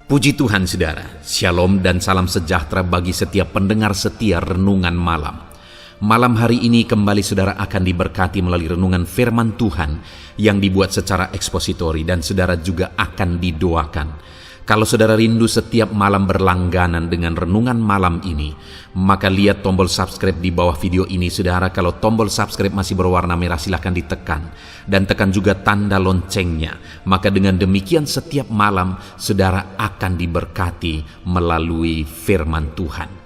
Puji Tuhan saudara, shalom dan salam sejahtera bagi setiap pendengar setia Renungan Malam. Malam hari ini kembali saudara akan diberkati melalui renungan firman Tuhan yang dibuat secara ekspositori dan saudara juga akan didoakan. Kalau saudara rindu setiap malam berlangganan dengan renungan malam ini, maka lihat tombol subscribe di bawah video ini saudara. Kalau tombol subscribe masih berwarna merah silahkan ditekan dan tekan juga tanda loncengnya. Maka dengan demikian setiap malam saudara akan diberkati melalui firman Tuhan.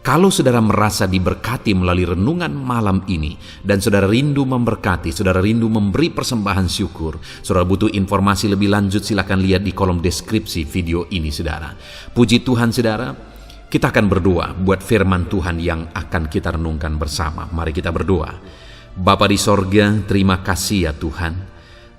Kalau saudara merasa diberkati melalui renungan malam ini dan saudara rindu memberkati, saudara rindu memberi persembahan syukur, saudara butuh informasi lebih lanjut, silakan lihat di kolom deskripsi video ini saudara. Puji Tuhan saudara, kita akan berdoa buat firman Tuhan yang akan kita renungkan bersama. Mari kita berdoa. Bapa di sorga, terima kasih ya Tuhan.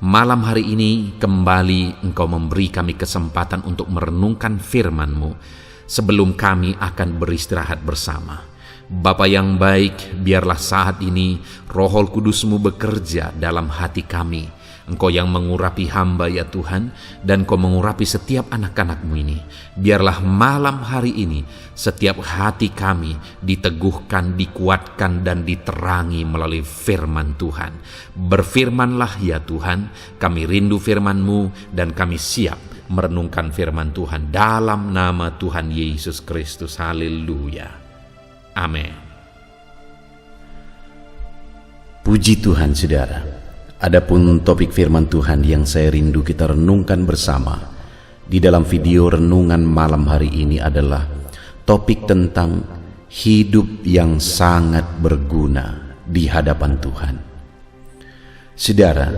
Malam hari ini kembali Engkau memberi kami kesempatan untuk merenungkan firman-Mu. Sebelum kami akan beristirahat bersama. Bapa yang baik, biarlah saat ini Roh Kudus-Mu bekerja dalam hati kami. Engkau yang mengurapi hamba ya Tuhan, dan Engkau mengurapi setiap anak-anak-Mu ini. Biarlah malam hari ini setiap hati kami diteguhkan, dikuatkan, dan diterangi melalui firman Tuhan. Berfirmanlah ya Tuhan, kami rindu firman-Mu dan kami siap merenungkan firman Tuhan dalam nama Tuhan Yesus Kristus. Haleluya. Amin. Puji Tuhan saudara. Adapun topik firman Tuhan yang saya rindu kita renungkan bersama di dalam video renungan malam hari ini adalah topik tentang hidup yang sangat berguna di hadapan Tuhan. Saudara,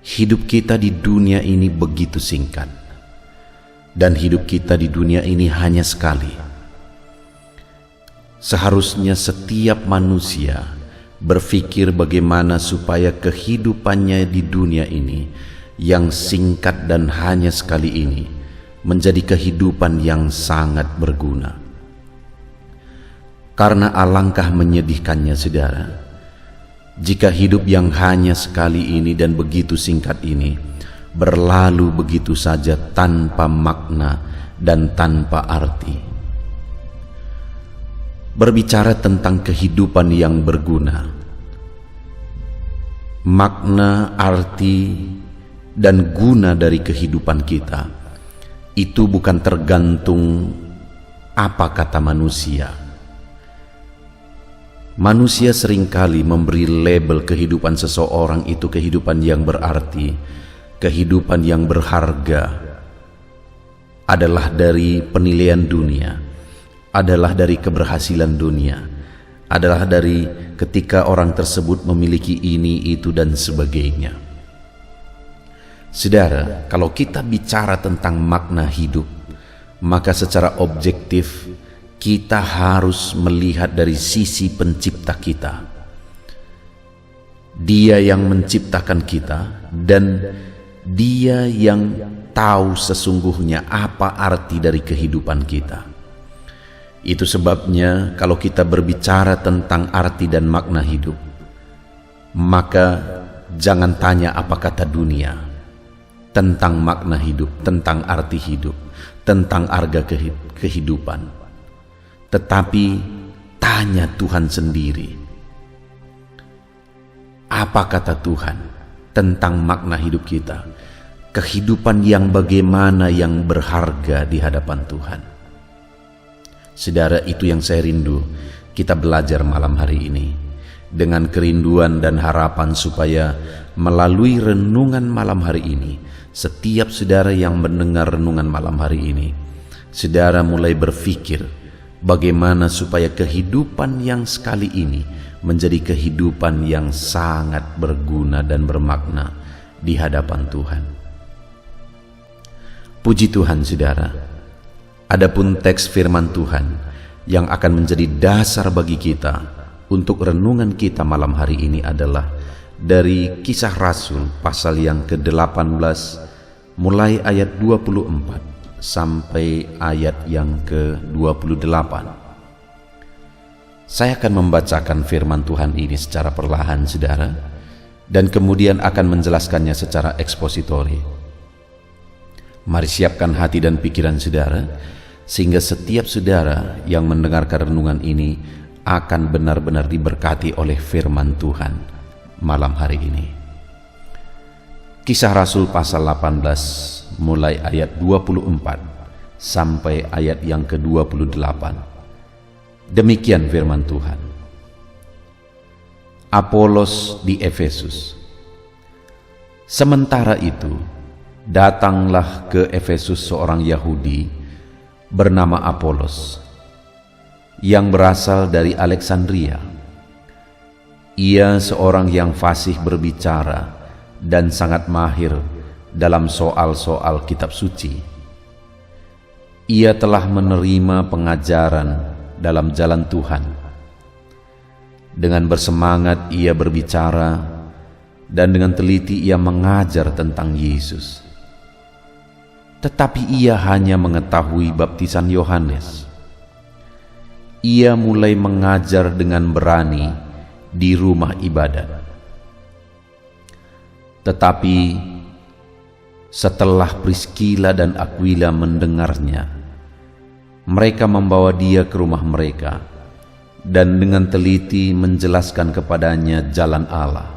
hidup kita di dunia ini begitu singkat. Dan hidup kita di dunia ini hanya sekali. Seharusnya setiap manusia berpikir bagaimana supaya kehidupannya di dunia ini yang singkat dan hanya sekali ini menjadi kehidupan yang sangat berguna. Karena alangkah menyedihkannya saudara, jika hidup yang hanya sekali ini dan begitu singkat ini berlalu begitu saja tanpa makna dan tanpa arti. Berbicara tentang kehidupan yang berguna, makna, arti, dan guna dari kehidupan kita itu bukan tergantung apa kata manusia. Manusia seringkali memberi label kehidupan seseorang itu kehidupan yang berarti, kehidupan yang berharga adalah dari penilaian dunia, adalah dari keberhasilan dunia, adalah dari ketika orang tersebut memiliki ini, itu, dan sebagainya. Saudara, kalau kita bicara tentang makna hidup, maka secara objektif kita harus melihat dari sisi pencipta kita. Dia yang menciptakan kita dan Dia yang tahu sesungguhnya apa arti dari kehidupan kita. Itu sebabnya kalau kita berbicara tentang arti dan makna hidup, maka jangan tanya apa kata dunia tentang makna hidup, tentang arti hidup, tentang harga kehidupan. Tetapi tanya Tuhan sendiri. Apa kata Tuhan tentang makna hidup kita, kehidupan yang bagaimana yang berharga di hadapan Tuhan. Saudara, itu yang saya rindu kita belajar malam hari ini, dengan kerinduan dan harapan supaya melalui renungan malam hari ini, setiap saudara yang mendengar renungan malam hari ini, saudara mulai berpikir bagaimana supaya kehidupan yang sekali ini menjadi kehidupan yang sangat berguna dan bermakna di hadapan Tuhan. Puji Tuhan saudara. Adapun teks firman Tuhan yang akan menjadi dasar bagi kita untuk renungan kita malam hari ini adalah dari Kisah Rasul pasal yang ke-18 mulai ayat 24 sampai ayat yang ke-28. Saya akan membacakan firman Tuhan ini secara perlahan saudara, dan kemudian akan menjelaskannya secara ekspositori. Mari siapkan hati dan pikiran saudara, sehingga setiap saudara yang mendengarkan renungan ini akan benar-benar diberkati oleh firman Tuhan malam hari ini. Kisah Rasul pasal 18 mulai ayat 24 sampai ayat yang ke-28. Demikian firman Tuhan. Apolos di Efesus. Sementara itu, datanglah ke Efesus seorang Yahudi bernama Apolos, yang berasal dari Alexandria. Ia seorang yang fasih berbicara dan sangat mahir dalam soal-soal kitab suci. Ia telah menerima pengajaran dalam jalan Tuhan. Dengan bersemangat ia berbicara, dan dengan teliti ia mengajar tentang Yesus. Tetapi ia hanya mengetahui baptisan Yohanes. Ia mulai mengajar dengan berani di rumah ibadat. Tetapi setelah Priskila dan Aquila mendengarnya, mereka membawa dia ke rumah mereka dan dengan teliti menjelaskan kepadanya jalan Allah.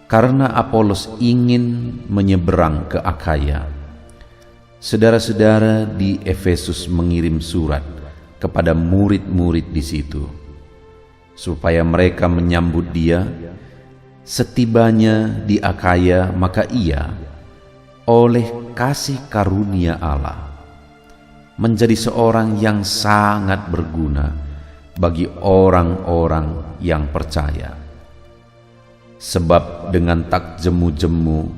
Karena Apolos ingin menyeberang ke Akhaya, saudara-saudara di Efesus mengirim surat kepada murid-murid di situ, supaya mereka menyambut dia. Setibanya di Akhaya, maka ia, oleh kasih karunia Allah, menjadi seorang yang sangat berguna bagi orang-orang yang percaya. Sebab dengan tak jemu-jemu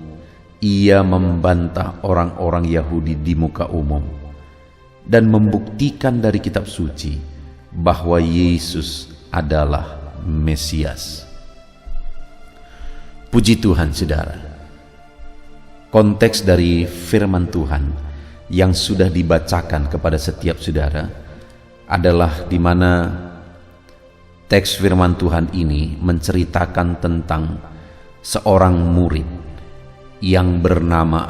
ia membantah orang-orang Yahudi di muka umum dan membuktikan dari kitab suci bahwa Yesus adalah Mesias. Puji Tuhan saudara. Konteks dari firman Tuhan yang sudah dibacakan kepada setiap saudara adalah di mana teks firman Tuhan ini menceritakan tentang seorang murid yang bernama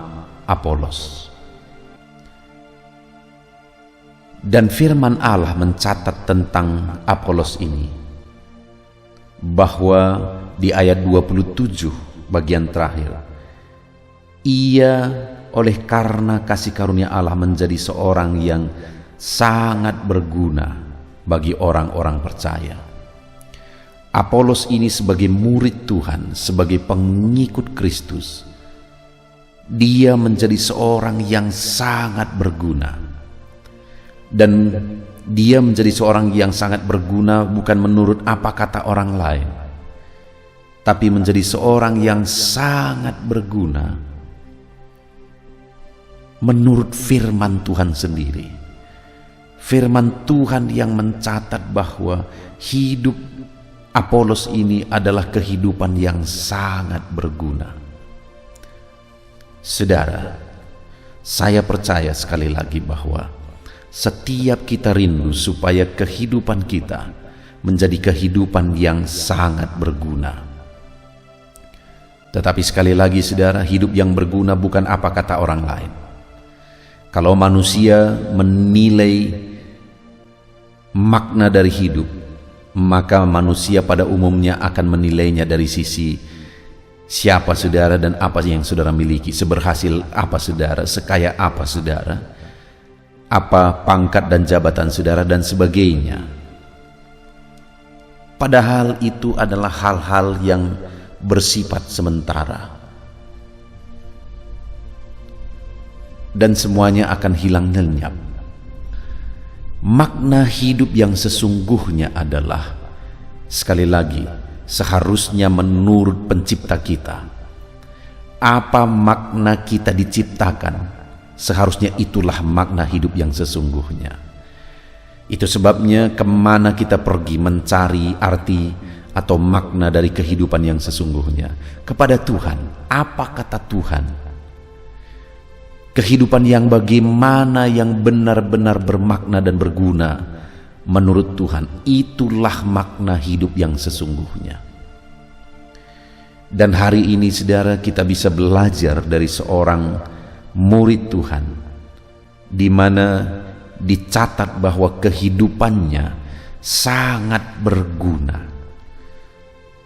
Apolos. Dan firman Allah mencatat tentang Apolos ini, bahwa di ayat 27 bagian terakhir, ia oleh karena kasih karunia Allah menjadi seorang yang sangat berguna bagi orang-orang percaya. Apolos ini sebagai murid Tuhan, sebagai pengikut Kristus, dia menjadi seorang yang sangat berguna. Dan dia menjadi seorang yang sangat berguna bukan menurut apa kata orang lain, tapi menjadi seorang yang sangat berguna menurut firman Tuhan sendiri. Firman Tuhan yang mencatat bahwa hidup Apolos ini adalah kehidupan yang sangat berguna. Saudara, saya percaya sekali lagi bahwa setiap kita rindu supaya kehidupan kita menjadi kehidupan yang sangat berguna. Tetapi sekali lagi saudara, hidup yang berguna bukan apa kata orang lain. Kalau manusia menilai makna dari hidup, maka manusia pada umumnya akan menilainya dari sisi siapa saudara dan apa yang saudara miliki, seberhasil apa saudara, sekaya apa saudara, apa pangkat dan jabatan saudara dan sebagainya. Padahal itu adalah hal-hal yang bersifat sementara, dan semuanya akan hilang lenyap. Makna hidup yang sesungguhnya adalah, sekali lagi, seharusnya menurut pencipta kita. Apa makna kita diciptakan, seharusnya itulah makna hidup yang sesungguhnya. Itu sebabnya kemana kita pergi mencari arti atau makna dari kehidupan yang sesungguhnya? Kepada Tuhan. Apa kata Tuhan? Kehidupan yang bagaimana, yang benar-benar bermakna dan berguna menurut Tuhan, itulah makna hidup yang sesungguhnya. Dan hari ini saudara, kita bisa belajar dari seorang murid Tuhan, di mana dicatat bahwa kehidupannya sangat berguna.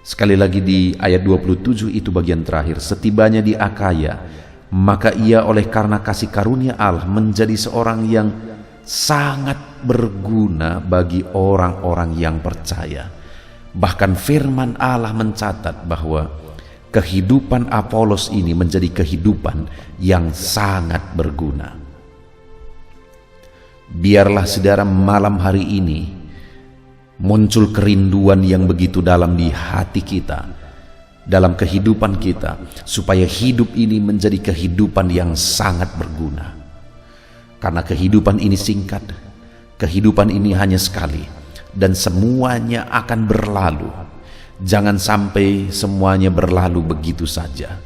Sekali lagi di ayat 27 itu bagian terakhir, setibanya di Akaya, maka ia oleh karena kasih karunia Allah menjadi seorang yang sangat berguna bagi orang-orang yang percaya. Bahkan firman Allah mencatat bahwa kehidupan Apolos ini menjadi kehidupan yang sangat berguna. Biarlah saudara malam hari ini muncul kerinduan yang begitu dalam di hati kita, dalam kehidupan kita, supaya hidup ini menjadi kehidupan yang sangat berguna. Karena kehidupan ini singkat, kehidupan ini hanya sekali, dan semuanya akan berlalu. Jangan sampai semuanya berlalu begitu saja,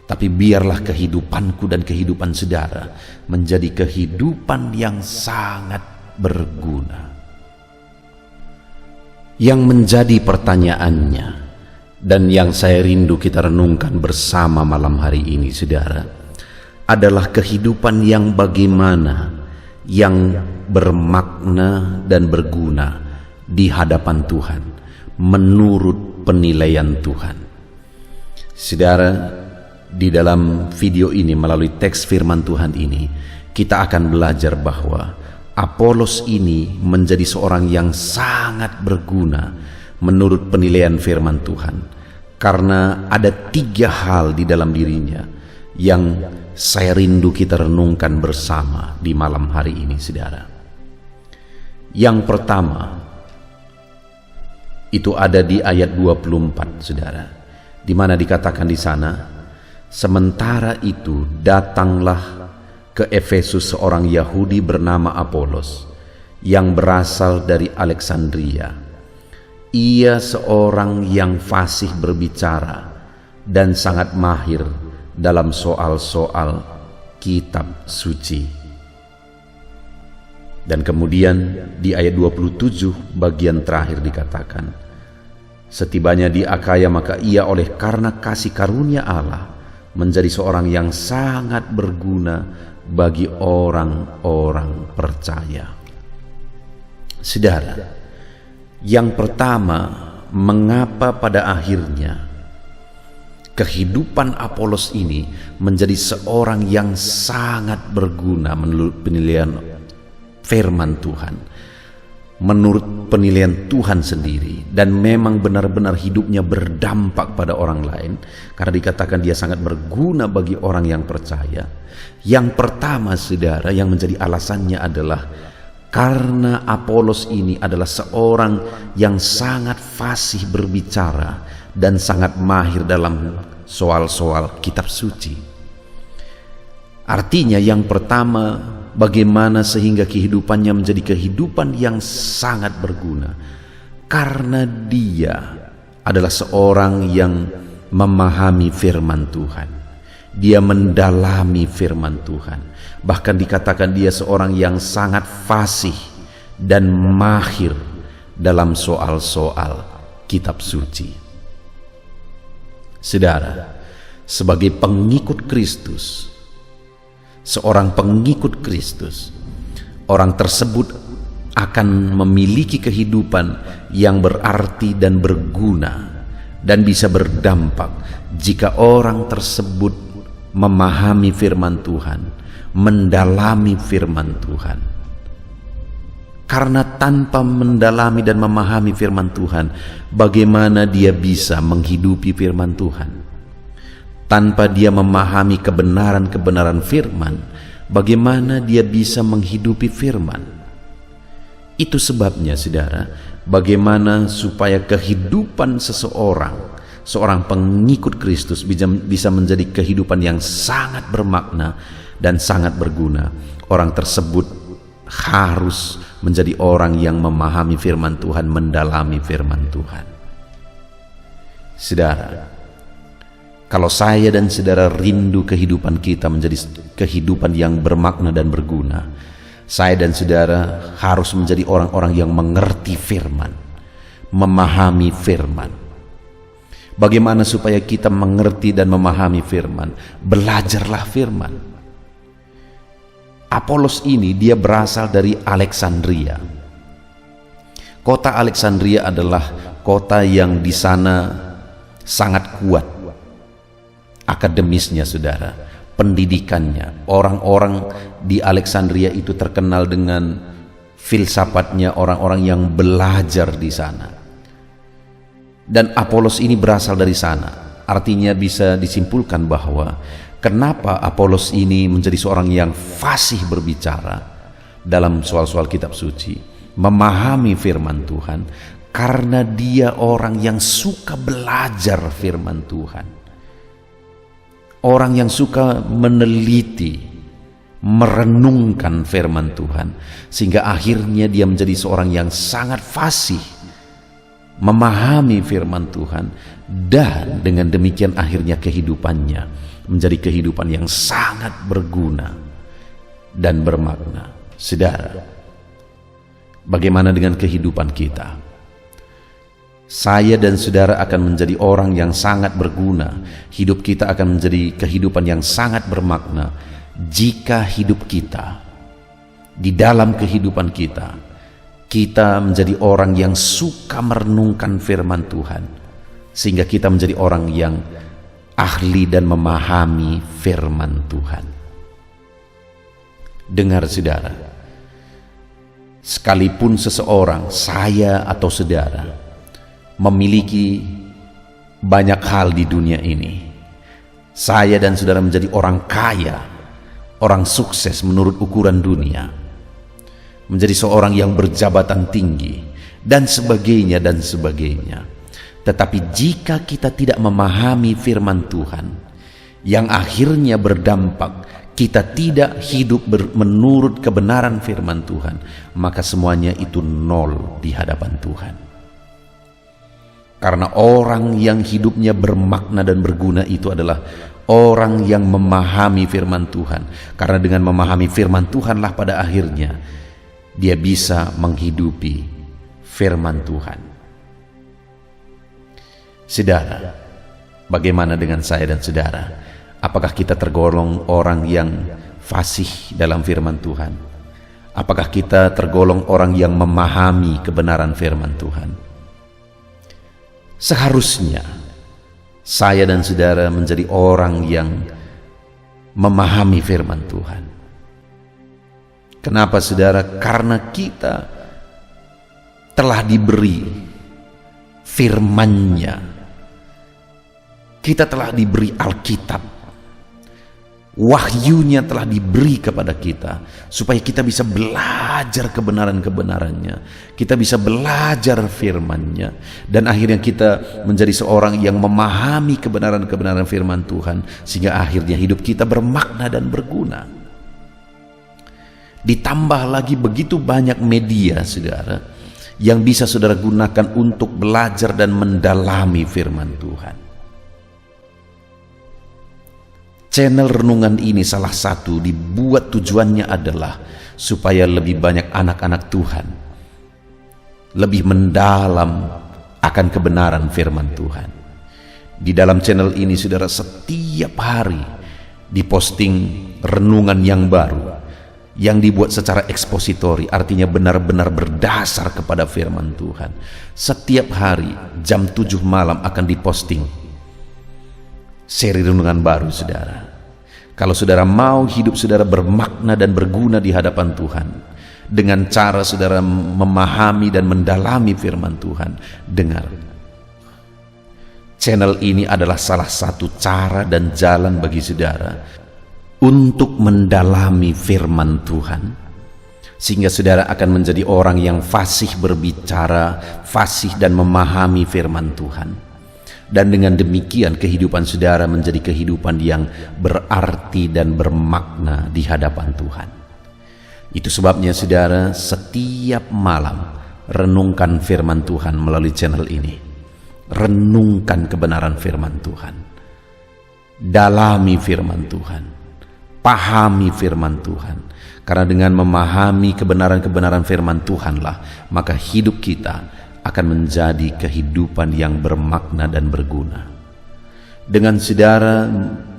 tapi biarlah kehidupanku dan kehidupan saudara menjadi kehidupan yang sangat berguna. Yang menjadi pertanyaannya, dan yang saya rindu kita renungkan bersama malam hari ini saudara, adalah kehidupan yang bagaimana, yang bermakna dan berguna di hadapan Tuhan menurut penilaian Tuhan. Saudara, di dalam video ini melalui teks firman Tuhan ini kita akan belajar bahwa Apolos ini menjadi seorang yang sangat berguna menurut penilaian firman Tuhan, karena ada 3 hal di dalam dirinya yang saya rindu kita renungkan bersama di malam hari ini saudara. Yang pertama itu ada di ayat 24 saudara, di mana dikatakan di sana, sementara itu datanglah ke Efesus seorang Yahudi bernama Apolos yang berasal dari Alexandria. Ia seorang yang fasih berbicara dan sangat mahir dalam soal-soal kitab suci. Dan kemudian di ayat 27 bagian terakhir dikatakan, setibanya di Akaya maka ia oleh karena kasih karunia Allah menjadi seorang yang sangat berguna bagi orang-orang percaya. Saudara, yang pertama, mengapa pada akhirnya kehidupan Apolos ini menjadi seorang yang sangat berguna menurut penilaian firman Tuhan, menurut penilaian Tuhan sendiri, dan memang benar-benar hidupnya berdampak pada orang lain, karena dikatakan dia sangat berguna bagi orang yang percaya. Yang pertama saudara, yang menjadi alasannya adalah karena Apolos ini adalah seorang yang sangat fasih berbicara dan sangat mahir dalam soal-soal kitab suci. Artinya yang pertama, bagaimana sehingga kehidupannya menjadi kehidupan yang sangat berguna, karena dia adalah seorang yang memahami firman Tuhan. Dia mendalami firman Tuhan. Bahkan dikatakan dia seorang yang sangat fasih dan mahir dalam soal-soal kitab suci. Saudara, sebagai pengikut Kristus, seorang pengikut Kristus, orang tersebut akan memiliki kehidupan yang berarti dan berguna dan bisa berdampak jika orang tersebut memahami firman Tuhan, mendalami firman Tuhan. Karena tanpa mendalami dan memahami firman Tuhan, bagaimana dia bisa menghidupi firman Tuhan? Tanpa dia memahami kebenaran-kebenaran firman, bagaimana dia bisa menghidupi firman? Itu sebabnya saudara, bagaimana supaya kehidupan seseorang, seorang pengikut Kristus bisa menjadi kehidupan yang sangat bermakna dan sangat berguna. Orang tersebut harus menjadi orang yang memahami firman Tuhan, mendalami firman Tuhan. Saudara, kalau saya dan saudara rindu kehidupan kita menjadi kehidupan yang bermakna dan berguna, saya dan saudara harus menjadi orang-orang yang mengerti firman, memahami firman. Bagaimana supaya kita mengerti dan memahami firman? Belajarlah firman. Apolos ini dia berasal dari Alexandria. Kota Alexandria adalah kota yang di sana sangat kuat akademisnya, saudara, pendidikannya. Orang-orang di Alexandria itu terkenal dengan filsafatnya, orang-orang yang belajar di sana. Dan Apolos ini berasal dari sana. Artinya bisa disimpulkan bahwa kenapa Apolos ini menjadi seorang yang fasih berbicara dalam soal-soal kitab suci, memahami firman Tuhan, karena dia orang yang suka belajar firman Tuhan. Orang yang suka meneliti, merenungkan firman Tuhan, sehingga akhirnya dia menjadi seorang yang sangat fasih memahami firman Tuhan, dan dengan demikian akhirnya kehidupannya menjadi kehidupan yang sangat berguna dan bermakna. Saudara, bagaimana dengan kehidupan kita? Saya dan saudara akan menjadi orang yang sangat berguna. Hidup kita akan menjadi kehidupan yang sangat bermakna jika hidup kita, di dalam kehidupan kita, kita menjadi orang yang suka merenungkan firman Tuhan, sehingga kita menjadi orang yang ahli dan memahami firman Tuhan. Dengar saudara, sekalipun seseorang, saya atau saudara, memiliki banyak hal di dunia ini, saya dan saudara menjadi orang kaya, orang sukses menurut ukuran dunia, menjadi seorang yang berjabatan tinggi, dan sebagainya dan sebagainya. Tetapi jika kita tidak memahami firman Tuhan, yang akhirnya berdampak kita tidak hidup menurut kebenaran firman Tuhan, maka semuanya itu nol di hadapan Tuhan. Karena orang yang hidupnya bermakna dan berguna itu adalah orang yang memahami firman Tuhan. Karena dengan memahami firman Tuhanlah pada akhirnya dia bisa menghidupi firman Tuhan. Saudara, bagaimana dengan saya dan saudara? Apakah kita tergolong orang yang fasih dalam firman Tuhan? Apakah kita tergolong orang yang memahami kebenaran firman Tuhan? Seharusnya saya dan saudara menjadi orang yang memahami firman Tuhan. Kenapa saudara? Karena kita telah diberi firman-Nya. Kita telah diberi Alkitab. Wahyunya telah diberi kepada kita supaya kita bisa belajar kebenaran-kebenarannya, kita bisa belajar firman-Nya, dan akhirnya kita menjadi seorang yang memahami kebenaran-kebenaran firman Tuhan, sehingga akhirnya hidup kita bermakna dan berguna. Ditambah lagi begitu banyak media saudara yang bisa saudara gunakan untuk belajar dan mendalami firman Tuhan. Channel renungan ini salah satu dibuat tujuannya adalah supaya lebih banyak anak-anak Tuhan lebih mendalam akan kebenaran firman Tuhan. Di dalam channel ini saudara setiap hari diposting renungan yang baru yang dibuat secara ekspositori, artinya benar-benar berdasar kepada firman Tuhan. Setiap hari jam 7 malam akan diposting seri renungan baru saudara. Kalau saudara mau hidup saudara bermakna dan berguna di hadapan Tuhan dengan cara saudara memahami dan mendalami firman Tuhan, dengar, channel ini adalah salah satu cara dan jalan bagi saudara untuk mendalami firman Tuhan, sehingga saudara akan menjadi orang yang fasih berbicara, fasih dan memahami firman Tuhan. Dan dengan demikian kehidupan saudara menjadi kehidupan yang berarti dan bermakna di hadapan Tuhan. Itu sebabnya saudara setiap malam renungkan firman Tuhan melalui channel ini. Renungkan kebenaran firman Tuhan. Dalami firman Tuhan. Pahami firman Tuhan. Karena dengan memahami kebenaran-kebenaran firman Tuhanlah maka hidup kita akan menjadi kehidupan yang bermakna dan berguna. dengan saudara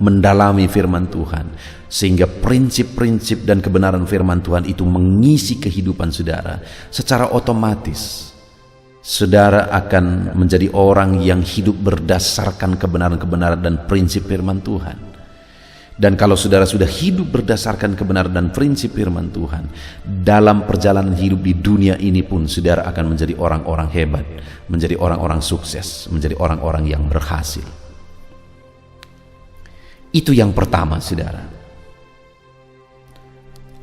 mendalami firman Tuhan, sehingga prinsip-prinsip dan kebenaran firman Tuhan itu mengisi kehidupan saudara, secara otomatis saudara akan menjadi orang yang hidup berdasarkan kebenaran-kebenaran dan prinsip firman Tuhan. Dan kalau saudara sudah hidup berdasarkan kebenaran dan prinsip firman Tuhan, dalam perjalanan hidup di dunia ini pun saudara akan menjadi orang-orang hebat, menjadi orang-orang sukses, menjadi orang-orang yang berhasil. Itu yang pertama, saudara.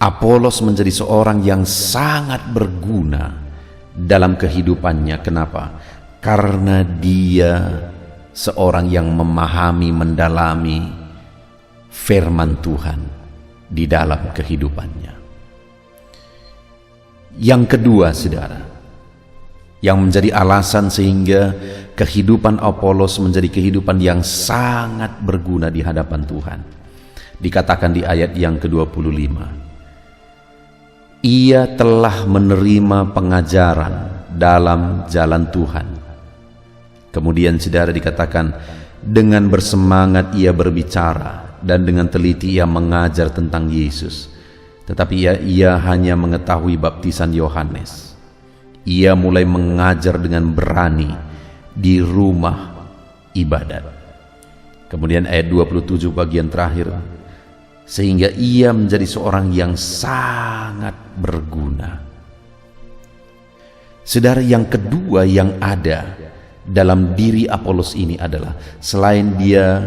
Apolos menjadi seorang yang sangat berguna dalam kehidupannya. Kenapa? Karena dia seorang yang memahami, mendalami firman Tuhan di dalam kehidupannya. Yang kedua, saudara, yang menjadi alasan sehingga kehidupan Apolos menjadi kehidupan yang sangat berguna di hadapan Tuhan, dikatakan di ayat yang ke-25, ia telah menerima pengajaran dalam jalan Tuhan. Kemudian saudara dikatakan, dengan bersemangat ia berbicara dan dengan teliti ia mengajar tentang Yesus. Tetapi ia hanya mengetahui baptisan Yohanes. Ia mulai mengajar dengan berani di rumah ibadat. Kemudian ayat 27 bagian terakhir, sehingga ia menjadi seorang yang sangat berguna. Saudara, yang kedua yang ada dalam diri Apolos ini adalah, selain dia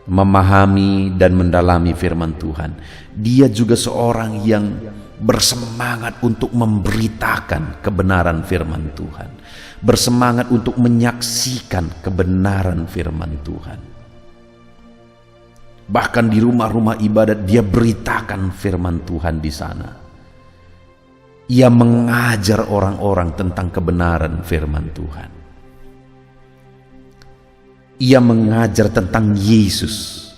memahami dan mendalami firman Tuhan, dia juga seorang yang bersemangat untuk memberitakan kebenaran firman Tuhan, bersemangat untuk menyaksikan kebenaran firman Tuhan. Bahkan di rumah-rumah ibadat dia beritakan firman Tuhan di sana. Ia mengajar orang-orang tentang kebenaran firman Tuhan. Ia mengajar tentang Yesus.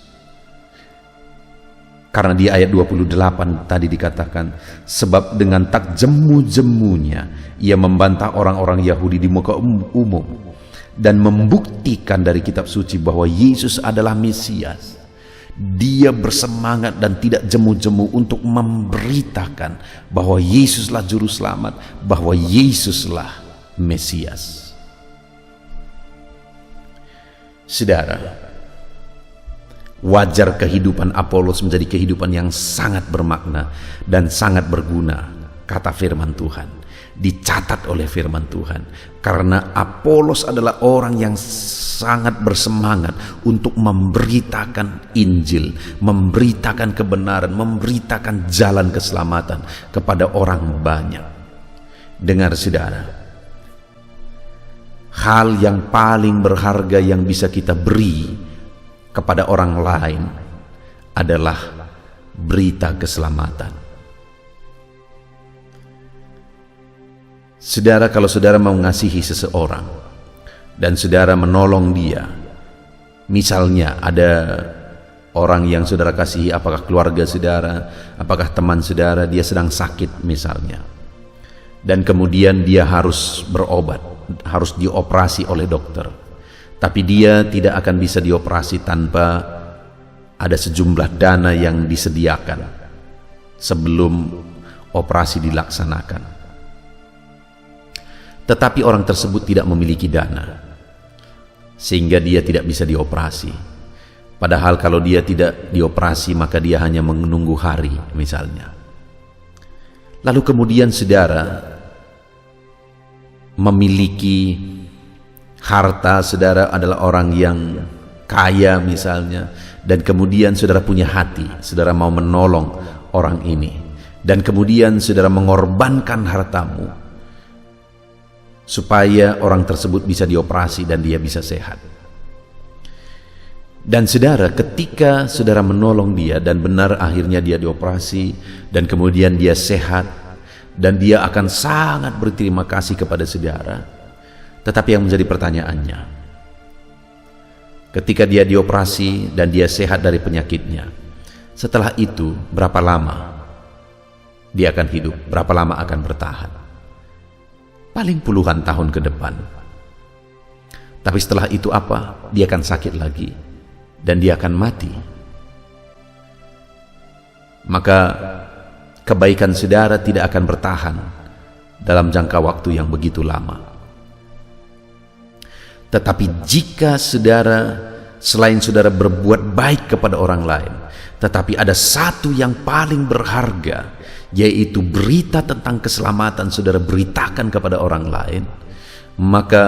Karena di ayat 28 tadi dikatakan, sebab dengan tak jemu-jemunya ia membantah orang-orang Yahudi di muka umum dan membuktikan dari kitab suci bahwa Yesus adalah Mesias. Dia bersemangat dan tidak jemu-jemu untuk memberitakan bahwa Yesuslah juru selamat, bahwa Yesuslah Mesias. Saudara, wajar kehidupan Apolos menjadi kehidupan yang sangat bermakna dan sangat berguna, kata firman Tuhan, dicatat oleh firman Tuhan. Karena Apolos adalah orang yang sangat bersemangat untuk memberitakan Injil, memberitakan kebenaran, memberitakan jalan keselamatan kepada orang banyak. Dengar saudara, hal yang paling berharga yang bisa kita beri kepada orang lain adalah berita keselamatan. Saudara, kalau saudara mau mengasihi seseorang dan saudara menolong dia, misalnya ada orang yang saudara kasihi, apakah keluarga saudara, apakah teman saudara, dia sedang sakit misalnya, dan kemudian dia harus berobat, harus dioperasi oleh dokter, tapi dia tidak akan bisa dioperasi tanpa ada sejumlah dana yang disediakan sebelum operasi dilaksanakan. Tetapi orang tersebut tidak memiliki dana, sehingga dia tidak bisa dioperasi. Padahal kalau dia tidak dioperasi, maka dia hanya menunggu hari misalnya. Lalu kemudian saudara memiliki harta, saudara adalah orang yang kaya misalnya, dan kemudian saudara punya hati, saudara mau menolong orang ini, dan kemudian saudara mengorbankan hartamu supaya orang tersebut bisa dioperasi dan dia bisa sehat. Dan saudara, ketika saudara menolong dia dan benar akhirnya dia dioperasi dan kemudian dia sehat, dan dia akan sangat berterima kasih kepada saudara. Tetapi yang menjadi pertanyaannya, ketika dia dioperasi dan dia sehat dari penyakitnya, setelah itu berapa lama dia akan hidup? Berapa lama akan bertahan? Paling puluhan tahun ke depan. Tapi setelah itu apa? Dia akan sakit lagi. dan dia akan mati. Maka kebaikan saudara tidak akan bertahan dalam jangka waktu yang begitu lama. Tetapi jika selain saudara berbuat baik kepada orang lain, tetapi ada satu yang paling berharga, yaitu berita tentang keselamatan saudara beritakan kepada orang lain, maka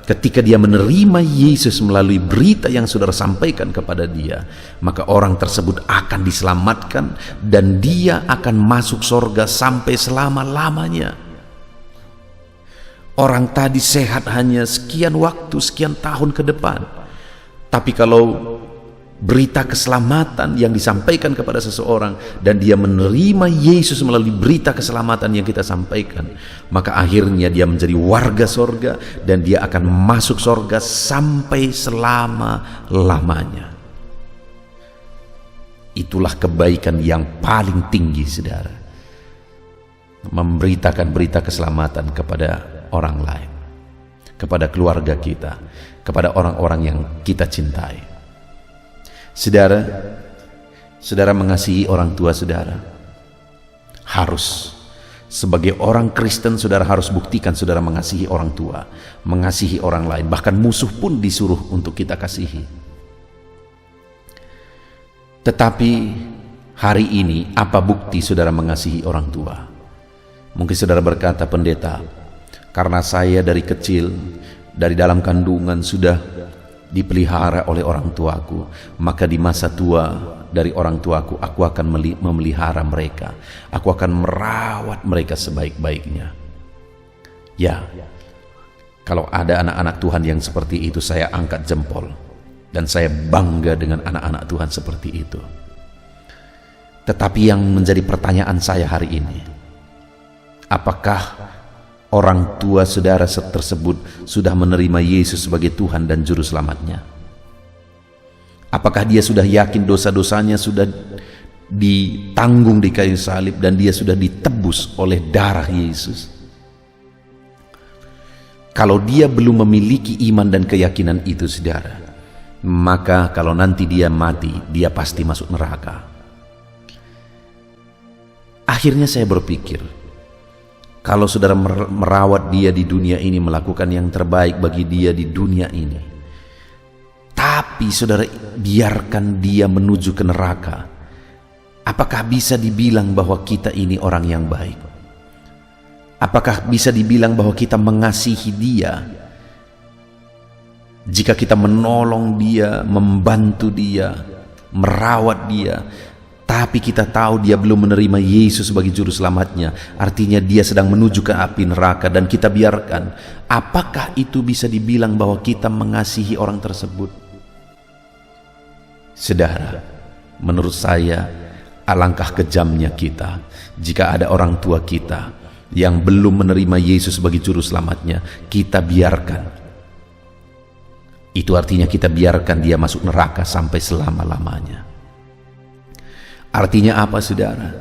ketika dia menerima Yesus melalui berita yang saudara sampaikan kepada dia, maka orang tersebut akan diselamatkan dan dia akan masuk surga sampai selama-lamanya. Orang tadi sehat hanya sekian waktu, sekian tahun ke depan. Tapi kalau berita keselamatan yang disampaikan kepada seseorang dan dia menerima Yesus melalui berita keselamatan yang kita sampaikan, maka akhirnya dia menjadi warga sorga dan dia akan masuk sorga sampai selama-lamanya. Itulah kebaikan yang paling tinggi, saudara. Memberitakan berita keselamatan kepada orang lain, kepada keluarga kita, kepada orang-orang yang kita cintai. Saudara mengasihi orang tua saudara. Harus. Sebagai orang Kristen, saudara harus buktikan saudara mengasihi orang tua, mengasihi orang lain. Bahkan musuh pun disuruh untuk kita kasihi. Tetapi hari ini, apa bukti saudara mengasihi orang tua? Mungkin saudara berkata, pendeta, karena saya dari kecil, dari dalam kandungan sudah dipelihara oleh orang tuaku, maka di masa tua dari orang tuaku, aku akan memelihara mereka, aku akan merawat mereka sebaik-baiknya. Ya, kalau ada anak-anak Tuhan yang seperti itu, saya angkat jempol dan saya bangga dengan anak-anak Tuhan seperti itu. Tetapi yang menjadi pertanyaan saya hari ini, apakah orang tua saudara tersebut sudah menerima Yesus sebagai Tuhan dan Juru Selamatnya? Apakah dia sudah yakin dosa-dosanya sudah ditanggung di kayu salib dan dia sudah ditebus oleh darah Yesus? Kalau dia belum memiliki iman dan keyakinan itu, saudara, maka kalau nanti dia mati, dia pasti masuk neraka. Akhirnya saya berpikir, kalau saudara merawat dia di dunia ini, melakukan yang terbaik bagi dia di dunia ini, tapi saudara biarkan dia menuju ke neraka, apakah bisa dibilang bahwa kita ini orang yang baik? Apakah bisa dibilang bahwa kita mengasihi dia? Jika kita menolong dia, membantu dia, merawat dia, tapi kita tahu dia belum menerima Yesus sebagai Juru Selamatnya, artinya dia sedang menuju ke api neraka dan kita biarkan, apakah itu bisa dibilang bahwa kita mengasihi orang tersebut? Saudara, menurut saya alangkah kejamnya kita jika ada orang tua kita yang belum menerima Yesus sebagai Juru Selamatnya, kita biarkan. Itu artinya kita biarkan dia masuk neraka sampai selama-lamanya. Artinya apa, saudara?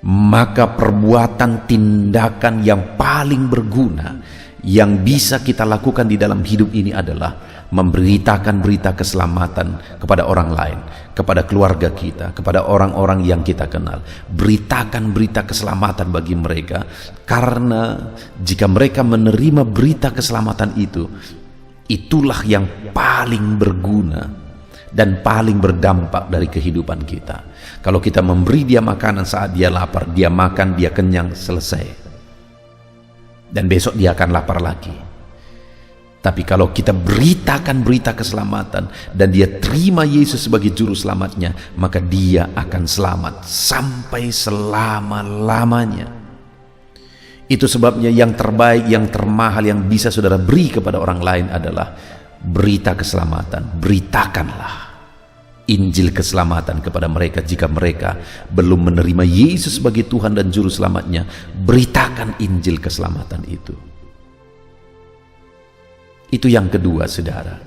Maka perbuatan tindakan yang paling berguna yang bisa kita lakukan di dalam hidup ini adalah memberitakan berita keselamatan kepada orang lain, kepada keluarga kita, kepada orang-orang yang kita kenal. Beritakan berita keselamatan bagi mereka, karena jika mereka menerima berita keselamatan itu, itulah yang paling berguna dan paling berdampak dari kehidupan kita. Kalau kita memberi dia makanan saat dia lapar, dia makan, dia kenyang, selesai. Dan besok dia akan lapar lagi. Tapi kalau kita beritakan berita keselamatan dan dia terima Yesus sebagai Juru Selamatnya, maka dia akan selamat sampai selama-lamanya. Itu sebabnya yang terbaik, yang termahal yang bisa saudara beri kepada orang lain adalah berita keselamatan. Beritakanlah Injil keselamatan kepada mereka. Jika mereka belum menerima Yesus sebagai Tuhan dan Juru Selamatnya, beritakan Injil keselamatan itu. Itu yang kedua, saudara.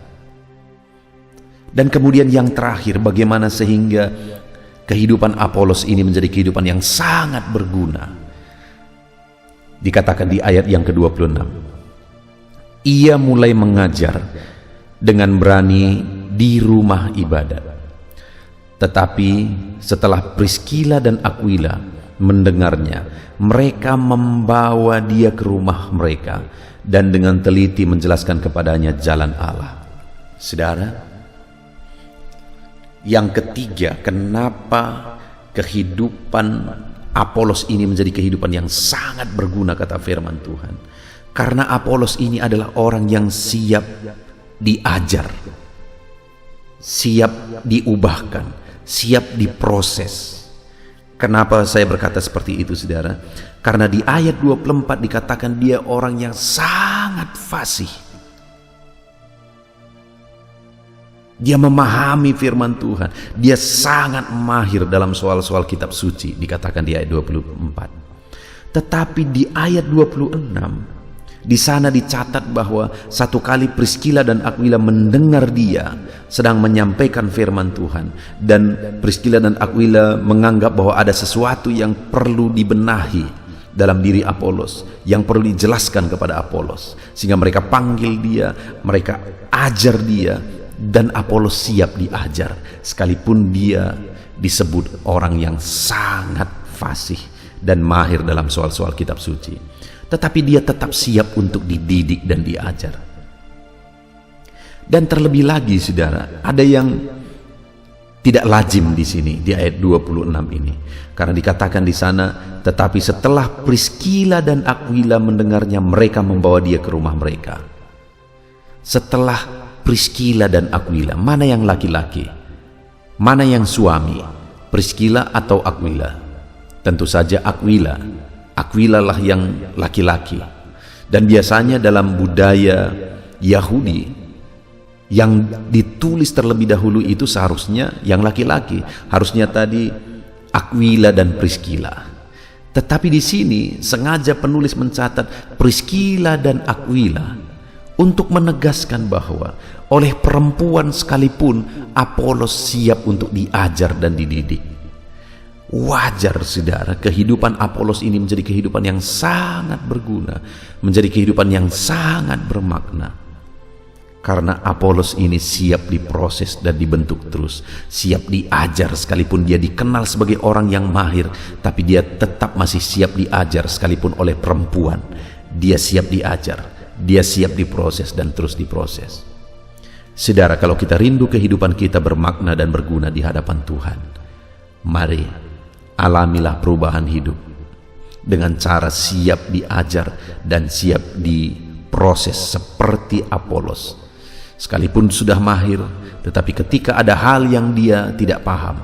Dan kemudian yang terakhir, bagaimana sehingga kehidupan Apolos ini menjadi kehidupan yang sangat berguna. Dikatakan di ayat yang ke-26, ia mulai mengajar dengan berani di rumah ibadat. Tetapi setelah Priskila dan Aquila mendengarnya, mereka membawa dia ke rumah mereka dan dengan teliti menjelaskan kepadanya jalan Allah. Saudara, yang ketiga, kenapa kehidupan Apolos ini menjadi kehidupan yang sangat berguna, kata firman Tuhan? Karena Apolos ini adalah orang yang siap diajar, siap diubahkan, siap diproses. Kenapa saya berkata seperti itu, saudara? Karena di ayat 24 dikatakan dia orang yang sangat fasih. Dia memahami firman Tuhan. Dia sangat mahir dalam soal-soal kitab suci, dikatakan di ayat 24. Tetapi di ayat 26, di sana dicatat bahwa satu kali Priskila dan Aquila mendengar dia sedang menyampaikan firman Tuhan, dan Priskila dan Aquila menganggap bahwa ada sesuatu yang perlu dibenahi dalam diri Apolos, yang perlu dijelaskan kepada Apolos, sehingga mereka panggil dia, mereka ajar dia, dan Apolos siap diajar sekalipun dia disebut orang yang sangat fasih dan mahir dalam soal-soal kitab suci. Tetapi dia tetap siap untuk dididik dan diajar. Dan terlebih lagi, saudara, ada yang tidak lazim di sini di ayat 26 ini. Karena dikatakan di sana, tetapi setelah Priskila dan Aquila mendengarnya, mereka membawa dia ke rumah mereka. Setelah Priskila dan Aquila, mana yang laki-laki? Mana yang suami? Priskila atau Aquila? Tentu saja Aquila. Aquila lah yang laki-laki. Dan biasanya dalam budaya Yahudi, yang ditulis terlebih dahulu itu seharusnya yang laki-laki. Harusnya tadi Aquila dan Priskila. Tetapi di sini sengaja penulis mencatat Priskila dan Aquila untuk menegaskan bahwa oleh perempuan sekalipun Apolos siap untuk diajar dan dididik. Wajar, saudara, kehidupan Apolos ini menjadi kehidupan yang sangat berguna, menjadi kehidupan yang sangat bermakna. Karena Apolos ini siap diproses dan dibentuk terus, siap diajar sekalipun dia dikenal sebagai orang yang mahir, tapi dia tetap masih siap diajar sekalipun oleh perempuan. Dia siap diajar, dia siap diproses dan terus diproses. Saudara, kalau kita rindu kehidupan kita bermakna dan berguna di hadapan Tuhan, mari alamilah perubahan hidup dengan cara siap diajar dan siap diproses seperti Apolos. Sekalipun sudah mahir, tetapi ketika ada hal yang dia tidak paham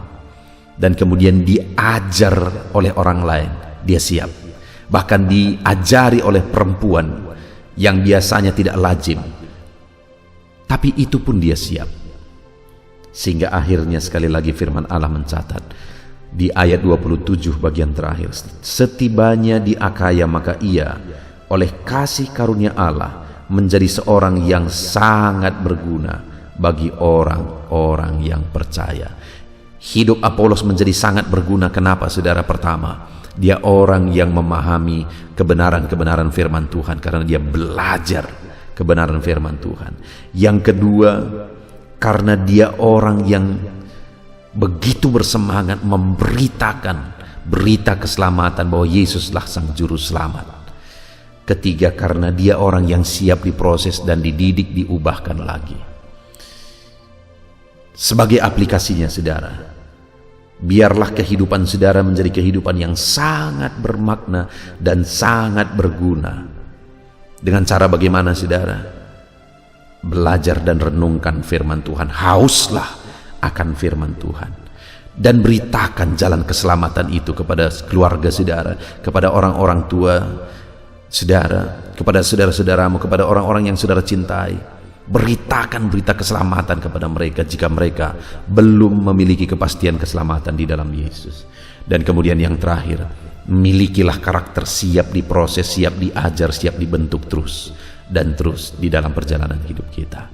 dan kemudian diajar oleh orang lain, dia siap. Bahkan diajari oleh perempuan yang biasanya tidak lazim, tapi itu pun dia siap. Sehingga akhirnya sekali lagi firman Allah mencatat di ayat 27 bagian terakhir, setibanya di Akaya maka ia oleh kasih karunia Allah menjadi seorang yang sangat berguna bagi orang-orang yang percaya. Hidup Apolos menjadi sangat berguna. Kenapa, saudara? Pertama, dia orang yang memahami kebenaran-kebenaran firman Tuhan karena dia belajar kebenaran firman Tuhan. Yang kedua, karena dia orang yang begitu bersemangat memberitakan berita keselamatan bahwa Yesuslah sang juru selamat. Ketiga, karena dia orang yang siap diproses dan dididik, diubahkan lagi. Sebagai aplikasinya, saudara, biarlah kehidupan saudara menjadi kehidupan yang sangat bermakna dan sangat berguna. Dengan cara bagaimana, saudara? Belajar dan renungkan firman Tuhan. Hauslah akan firman Tuhan. Dan beritakan jalan keselamatan itu kepada keluarga saudara, kepada orang-orang tua saudara, kepada saudara-saudaramu, kepada orang-orang yang saudara cintai. Beritakan berita keselamatan kepada mereka jika mereka belum memiliki kepastian keselamatan di dalam Yesus. Dan kemudian yang terakhir, milikilah karakter siap diproses, siap diajar, siap dibentuk terus dan terus di dalam perjalanan hidup kita.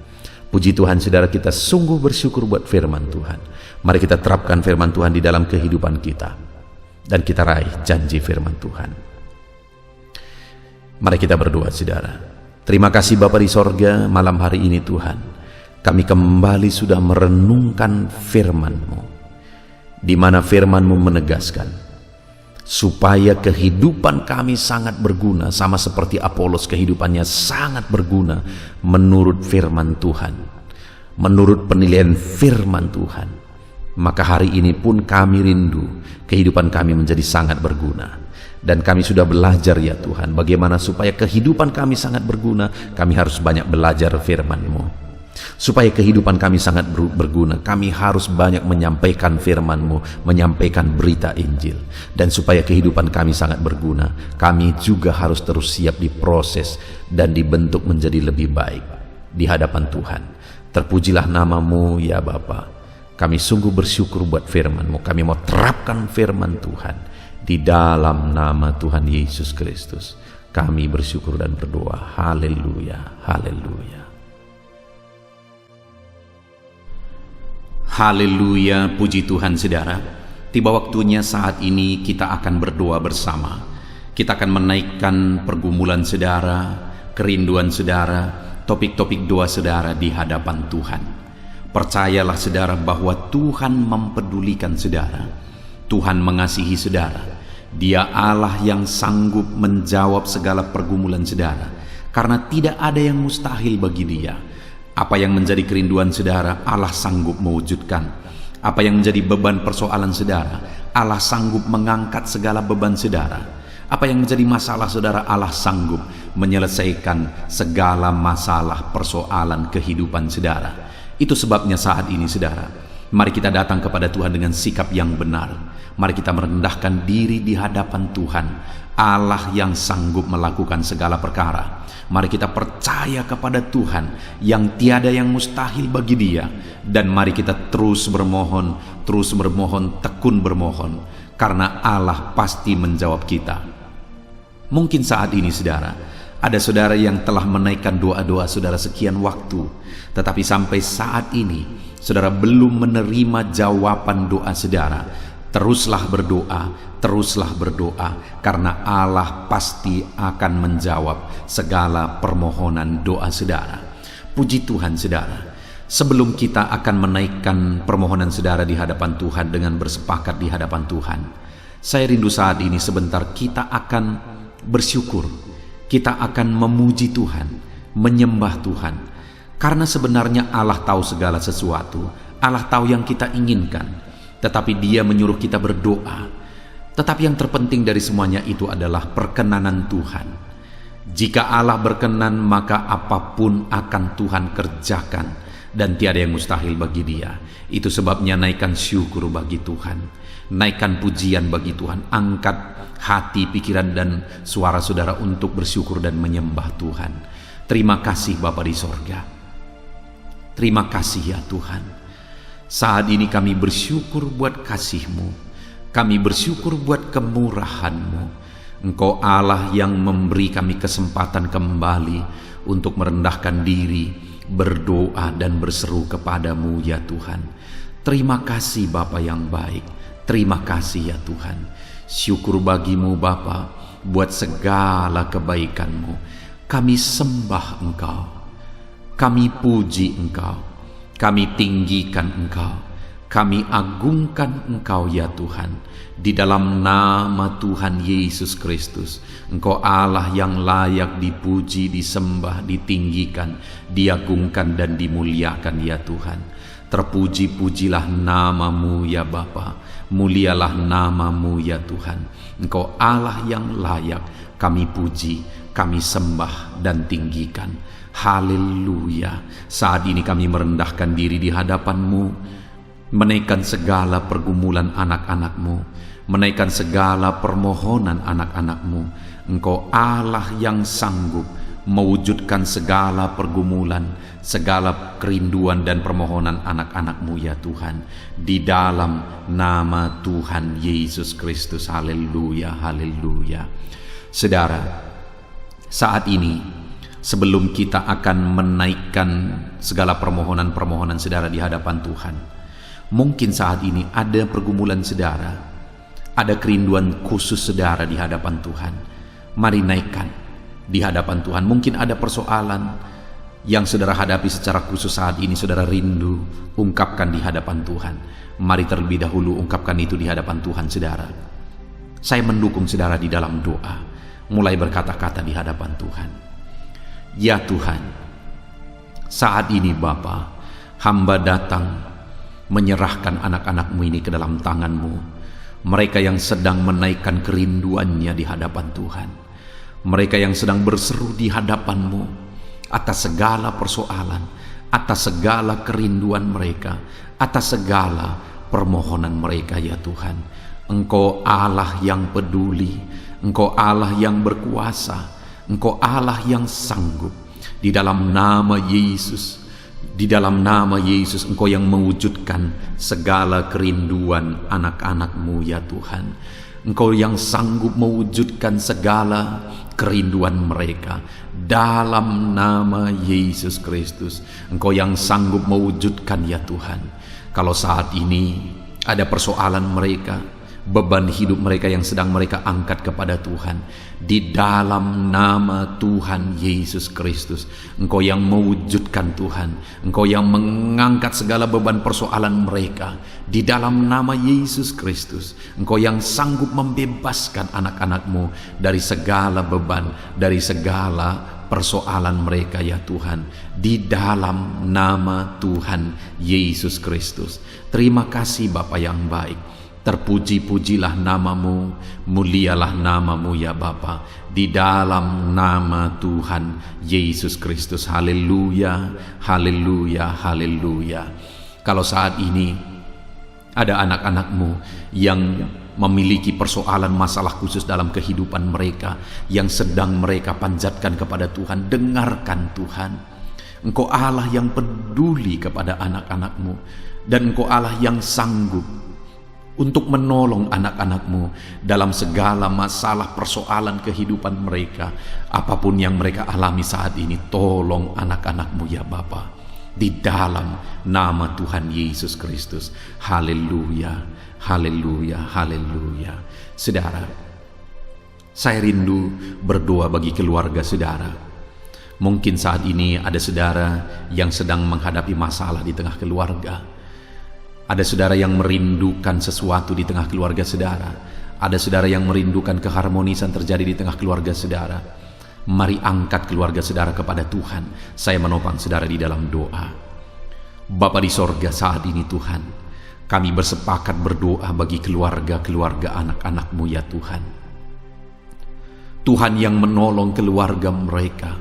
Puji Tuhan, saudara, kita sungguh bersyukur buat firman Tuhan. Mari kita terapkan firman Tuhan di dalam kehidupan kita dan kita raih janji firman Tuhan. Mari kita berdoa, saudara. Terima kasih Bapa di sorga, malam hari ini Tuhan, kami kembali sudah merenungkan firman-Mu, di mana firman-Mu menegaskan supaya kehidupan kami sangat berguna, sama seperti Apolos kehidupannya sangat berguna menurut firman Tuhan, menurut penilaian firman Tuhan. Maka hari ini pun kami rindu kehidupan kami menjadi sangat berguna. Dan kami sudah belajar ya Tuhan, bagaimana supaya kehidupan kami sangat berguna. Kami harus banyak belajar firman-Mu. Supaya kehidupan kami sangat berguna, kami harus banyak menyampaikan firman-Mu, menyampaikan berita Injil. Dan supaya kehidupan kami sangat berguna, kami juga harus terus siap diproses dan dibentuk menjadi lebih baik di hadapan Tuhan. Terpujilah nama-Mu ya Bapa. Kami sungguh bersyukur buat firman-Mu. Kami mau terapkan firman Tuhan. Di dalam nama Tuhan Yesus Kristus kami bersyukur dan berdoa. Haleluya, haleluya. Haleluya, puji Tuhan saudara. Tiba waktunya saat ini kita akan berdoa bersama. Kita akan menaikkan pergumulan saudara, kerinduan saudara, topik-topik doa saudara di hadapan Tuhan. Percayalah saudara bahwa Tuhan mempedulikan saudara. Tuhan mengasihi saudara. Dia Allah yang sanggup menjawab segala pergumulan saudara, karena tidak ada yang mustahil bagi Dia. Apa yang menjadi kerinduan saudara, Allah sanggup mewujudkan. Apa yang menjadi beban persoalan saudara, Allah sanggup mengangkat segala beban saudara. Apa yang menjadi masalah saudara, Allah sanggup menyelesaikan segala masalah persoalan kehidupan saudara. Itu sebabnya saat ini saudara, mari kita datang kepada Tuhan dengan sikap yang benar. Mari kita merendahkan diri di hadapan Tuhan, Allah yang sanggup melakukan segala perkara. Mari kita percaya kepada Tuhan yang tiada yang mustahil bagi Dia. Dan mari kita terus bermohon, tekun bermohon, karena Allah pasti menjawab kita. Mungkin saat ini saudara, ada saudara yang telah menaikkan doa-doa saudara sekian waktu, tetapi sampai saat ini saudara belum menerima jawaban doa saudara. Teruslah berdoa, karena Allah pasti akan menjawab segala permohonan doa saudara. Puji Tuhan saudara. Sebelum kita akan menaikkan permohonan saudara di hadapan Tuhan dengan bersepakat di hadapan Tuhan, saya rindu saat ini sebentar kita akan bersyukur. Kita akan memuji Tuhan, menyembah Tuhan. Karena sebenarnya Allah tahu segala sesuatu. Allah tahu yang kita inginkan. Tetapi Dia menyuruh kita berdoa. Tetapi yang terpenting dari semuanya itu adalah perkenanan Tuhan. Jika Allah berkenan, maka apapun akan Tuhan kerjakan, dan tiada yang mustahil bagi Dia. Itu sebabnya naikkan syukur bagi Tuhan, naikkan pujian bagi Tuhan. Angkat hati, pikiran, dan suara saudara untuk bersyukur dan menyembah Tuhan. Terima kasih Bapa di sorga. Terima kasih ya Tuhan. Saat ini kami bersyukur buat kasih-Mu. Kami bersyukur buat kemurahan-Mu. Engkau Allah yang memberi kami kesempatan kembali untuk merendahkan diri, berdoa dan berseru kepadamu ya Tuhan. Terima kasih Bapa yang baik. Terima kasih ya Tuhan. Syukur bagi-Mu Bapa buat segala kebaikan-Mu. Kami sembah Engkau. Kami puji Engkau. Kami tinggikan Engkau, kami agungkan Engkau ya Tuhan. Di dalam nama Tuhan Yesus Kristus, Engkau Allah yang layak dipuji, disembah, ditinggikan, diagungkan dan dimuliakan ya Tuhan. Terpuji-pujilah nama-Mu ya Bapa, mulialah nama-Mu ya Tuhan. Engkau Allah yang layak kami puji, kami sembah dan tinggikan. Haleluya. Saat ini kami merendahkan diri di hadapan-Mu, menaikkan segala pergumulan anak-anak-Mu, menaikkan segala permohonan anak-anak-Mu. Engkau Allah yang sanggup mewujudkan segala pergumulan, segala kerinduan dan permohonan anak-anak-Mu ya Tuhan. Di dalam nama Tuhan Yesus Kristus. Haleluya, haleluya. Saudara, saat ini sebelum kita akan menaikkan segala permohonan-permohonan saudara di hadapan Tuhan, mungkin saat ini ada pergumulan saudara, ada kerinduan khusus saudara di hadapan Tuhan. Mari naikkan di hadapan Tuhan. Mungkin ada persoalan Yang saudara hadapi secara khusus saat ini, saudara rindu, ungkapkan di hadapan Tuhan. Mari terlebih dahulu ungkapkan itu di hadapan Tuhan, saudara. Saya mendukung saudara di dalam doa, mulai berkata-kata di hadapan Tuhan. Ya Tuhan, saat ini Bapa, hamba datang menyerahkan anak-anak-Mu ini ke dalam tangan-Mu. Mereka yang sedang menaikkan kerinduannya di hadapan Tuhan. Mereka yang sedang berseru di hadapan-Mu atas segala persoalan, atas segala kerinduan mereka, atas segala permohonan mereka, ya Tuhan. Engkau Allah yang peduli, Engkau Allah yang berkuasa, Engkau Allah yang sanggup. Di dalam nama Yesus, di dalam nama Yesus, Engkau yang mewujudkan segala kerinduan anak-anak-Mu, ya Tuhan. Engkau yang sanggup mewujudkan segala kerinduan mereka dalam nama Yesus Kristus. Engkau yang sanggup mewujudkan, ya Tuhan. Kalau saat ini ada persoalan mereka, beban hidup mereka yang sedang mereka angkat kepada Tuhan, di dalam nama Tuhan Yesus Kristus, Engkau yang mewujudkan Tuhan. Engkau yang mengangkat segala beban persoalan mereka di dalam nama Yesus Kristus. Engkau yang sanggup membebaskan anak-anak-Mu dari segala beban, dari segala persoalan mereka, ya Tuhan, di dalam nama Tuhan Yesus Kristus. Terima kasih Bapa yang baik. Terpuji-pujilah nama-Mu, mulialah nama-Mu, ya Bapa, di dalam nama Tuhan Yesus Kristus. Haleluya, haleluya, haleluya. Kalau saat ini ada anak-anak-Mu yang memiliki persoalan masalah khusus dalam kehidupan mereka, yang sedang mereka panjatkan kepada Tuhan, dengarkan Tuhan. Engkau Allah yang peduli kepada anak-anak-Mu, dan Engkau Allah yang sanggup untuk menolong anak-anak-Mu dalam segala masalah persoalan kehidupan mereka. Apapun yang mereka alami saat ini, tolong anak-anak-Mu, ya Bapa, di dalam nama Tuhan Yesus Kristus. Haleluya, haleluya, haleluya. Saudara, saya rindu berdoa bagi keluarga saudara. Mungkin saat ini ada saudara yang sedang menghadapi masalah di tengah keluarga. Ada saudara yang merindukan sesuatu di tengah keluarga saudara. Ada saudara yang merindukan keharmonisan terjadi di tengah keluarga saudara. Mari angkat keluarga saudara kepada Tuhan. Saya menopang saudara di dalam doa. Bapa di sorga, saat ini Tuhan, kami bersepakat berdoa bagi keluarga-keluarga anak-anak-Mu, ya Tuhan. Tuhan yang menolong keluarga mereka.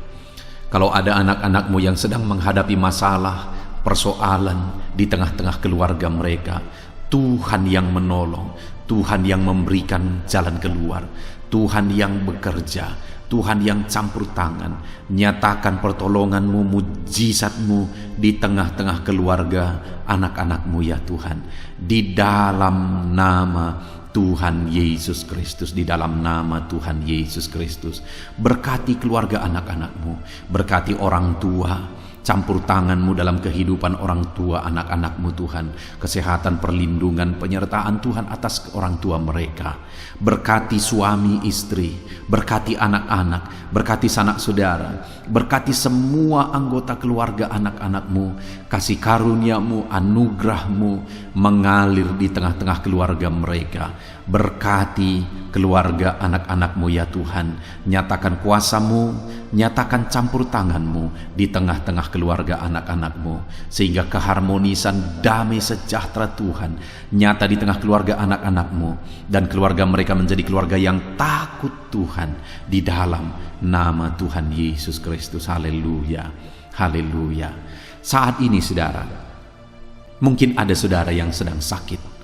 Kalau ada anak-anak-Mu yang sedang menghadapi masalah, persoalan di tengah-tengah keluarga mereka, Tuhan yang menolong, Tuhan yang memberikan jalan keluar, Tuhan yang bekerja, Tuhan yang campur tangan. Nyatakan pertolongan-Mu, mujizat-Mu di tengah-tengah keluarga anak-anak-Mu, ya Tuhan, di dalam nama Tuhan Yesus Kristus, di dalam nama Tuhan Yesus Kristus. Berkati keluarga anak-anak-Mu, berkati orang tua, campur tangan-Mu dalam kehidupan orang tua anak-anak-Mu, Tuhan. Kesehatan, perlindungan, penyertaan Tuhan atas orang tua mereka. Berkati suami istri, berkati anak-anak, berkati sanak saudara, berkati semua anggota keluarga anak-anak-Mu. Kasih karunia-Mu, anugerah-Mu mengalir di tengah-tengah keluarga mereka. Berkati keluarga anak-anak-Mu, ya Tuhan. Nyatakan kuasa-Mu, nyatakan campur tangan-Mu di tengah-tengah keluarga anak-anak-Mu, sehingga keharmonisan, damai sejahtera Tuhan nyata di tengah keluarga anak-anak-Mu, dan keluarga mereka menjadi keluarga yang takut Tuhan, di dalam nama Tuhan Yesus Kristus. Haleluya, haleluya. Saat ini saudara, mungkin ada saudara yang sedang sakit.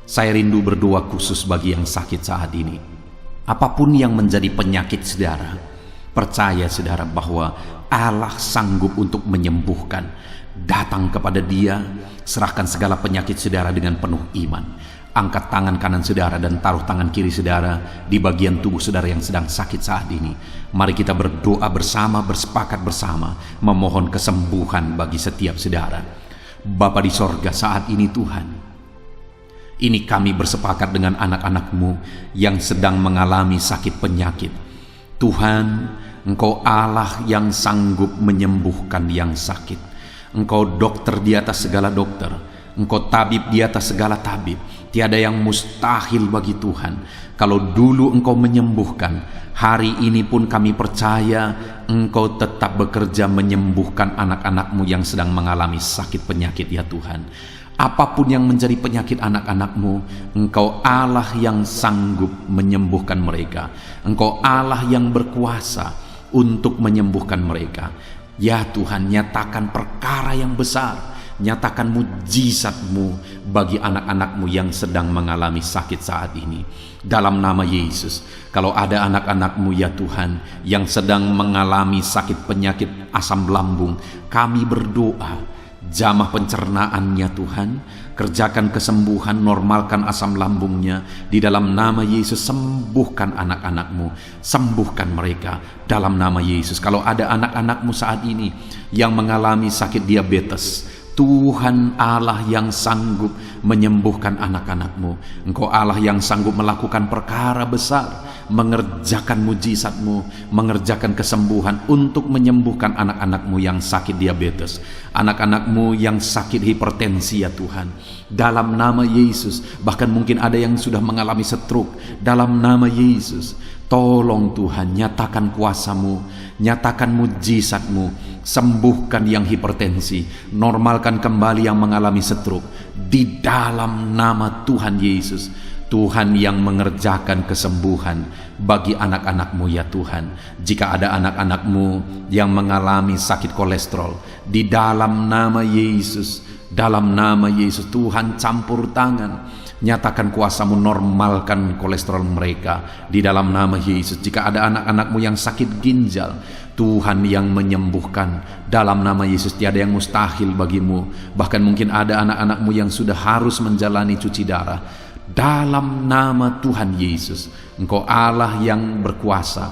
Saya rindu berdoa khusus bagi yang sakit saat ini. Apapun yang menjadi penyakit saudara, percaya saudara bahwa Allah sanggup untuk menyembuhkan. Datang kepada Dia, serahkan segala penyakit saudara dengan penuh iman. Angkat tangan kanan saudara dan taruh tangan kiri saudara di bagian tubuh saudara yang sedang sakit saat ini. Mari kita berdoa bersama, bersepakat bersama, memohon kesembuhan bagi setiap saudara. Bapa di sorga, saat ini Tuhan, ini kami bersepakat dengan anak-anak-Mu yang sedang mengalami sakit penyakit. Tuhan, Engkau Allah yang sanggup menyembuhkan yang sakit. Engkau dokter di atas segala dokter. Engkau tabib di atas segala tabib. Tiada yang mustahil bagi Tuhan. Kalau dulu Engkau menyembuhkan, hari ini pun kami percaya Engkau tetap bekerja menyembuhkan anak-anak-Mu yang sedang mengalami sakit penyakit ya Tuhan. Apapun yang menjadi penyakit anak-anak-Mu, Engkau Allah yang sanggup menyembuhkan mereka. Engkau Allah yang berkuasa untuk menyembuhkan mereka. Ya Tuhan, nyatakan perkara yang besar, nyatakan mujizat-Mu bagi anak-anak-Mu yang sedang mengalami sakit saat ini. Dalam nama Yesus, kalau ada anak-anak-Mu ya Tuhan yang sedang mengalami sakit penyakit asam lambung, kami berdoa, jamah pencernaannya Tuhan, kerjakan kesembuhan, normalkan asam lambungnya. Di dalam nama Yesus, sembuhkan anak-anak-Mu, sembuhkan mereka dalam nama Yesus. Kalau ada anak-anak-Mu saat ini yang mengalami sakit diabetes, Tuhan Allah yang sanggup menyembuhkan anak-anak-Mu. Engkau Allah yang sanggup melakukan perkara besar, mengerjakan mujizat-Mu, mengerjakan kesembuhan untuk menyembuhkan anak-anak-Mu yang sakit diabetes, anak-anak-Mu yang sakit hipertensi ya Tuhan. Dalam nama Yesus, bahkan mungkin ada yang sudah mengalami stroke. Dalam nama Yesus, tolong Tuhan, nyatakan kuasa-Mu, nyatakan mujizat-Mu, sembuhkan yang hipertensi, normalkan kembali yang mengalami stroke. Di dalam nama Tuhan Yesus, Tuhan yang mengerjakan kesembuhan bagi anak-anak-Mu ya Tuhan. Jika ada anak-anak-Mu yang mengalami sakit kolesterol, di dalam nama Yesus, dalam nama Yesus, Tuhan campur tangan, nyatakan kuasa-Mu, normalkan kolesterol mereka di dalam nama Yesus. Jika ada anak-anak-Mu yang sakit ginjal, Tuhan yang menyembuhkan dalam nama Yesus. Tiada yang mustahil bagi-Mu. Bahkan mungkin ada anak-anak-Mu yang sudah harus menjalani cuci darah. Dalam nama Tuhan Yesus, Engkau Allah yang berkuasa,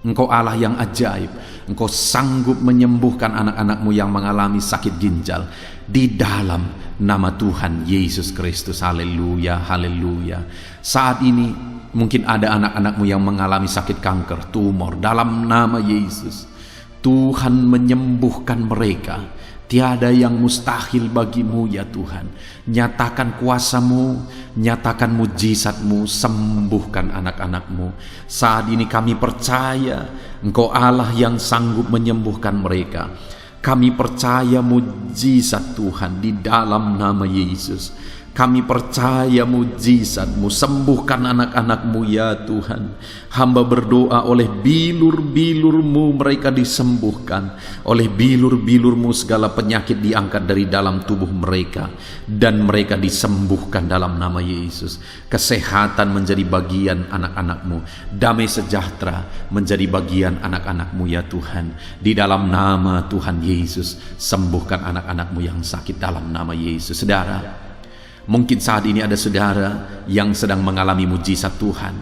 Engkau Allah yang ajaib. Engkau sanggup menyembuhkan anak-anak-Mu yang mengalami sakit ginjal di dalam nama Tuhan Yesus Kristus. Haleluya, haleluya. Saat ini mungkin ada anak-anak-Mu yang mengalami sakit kanker, tumor. Dalam nama Yesus, Tuhan menyembuhkan mereka. Tiada yang mustahil bagi-Mu ya Tuhan. Nyatakan kuasa-Mu, nyatakan mujizat-Mu, sembuhkan anak-anak-Mu. Saat ini kami percaya Engkau Allah yang sanggup menyembuhkan mereka. Kami percaya mujizat Tuhan di dalam nama Yesus. Kami percaya mujizat-Mu, sembuhkan anak-anak-Mu ya Tuhan. Hamba berdoa oleh bilur-bilur-Mu mereka disembuhkan. Oleh bilur-bilur-Mu segala penyakit diangkat dari dalam tubuh mereka, dan mereka disembuhkan dalam nama Yesus. Kesehatan menjadi bagian anak-anak-Mu, damai sejahtera menjadi bagian anak-anak-Mu ya Tuhan. Di dalam nama Tuhan Yesus, sembuhkan anak-anak-Mu yang sakit dalam nama Yesus. Saudara, mungkin saat ini ada saudara yang sedang mengalami mujizat Tuhan.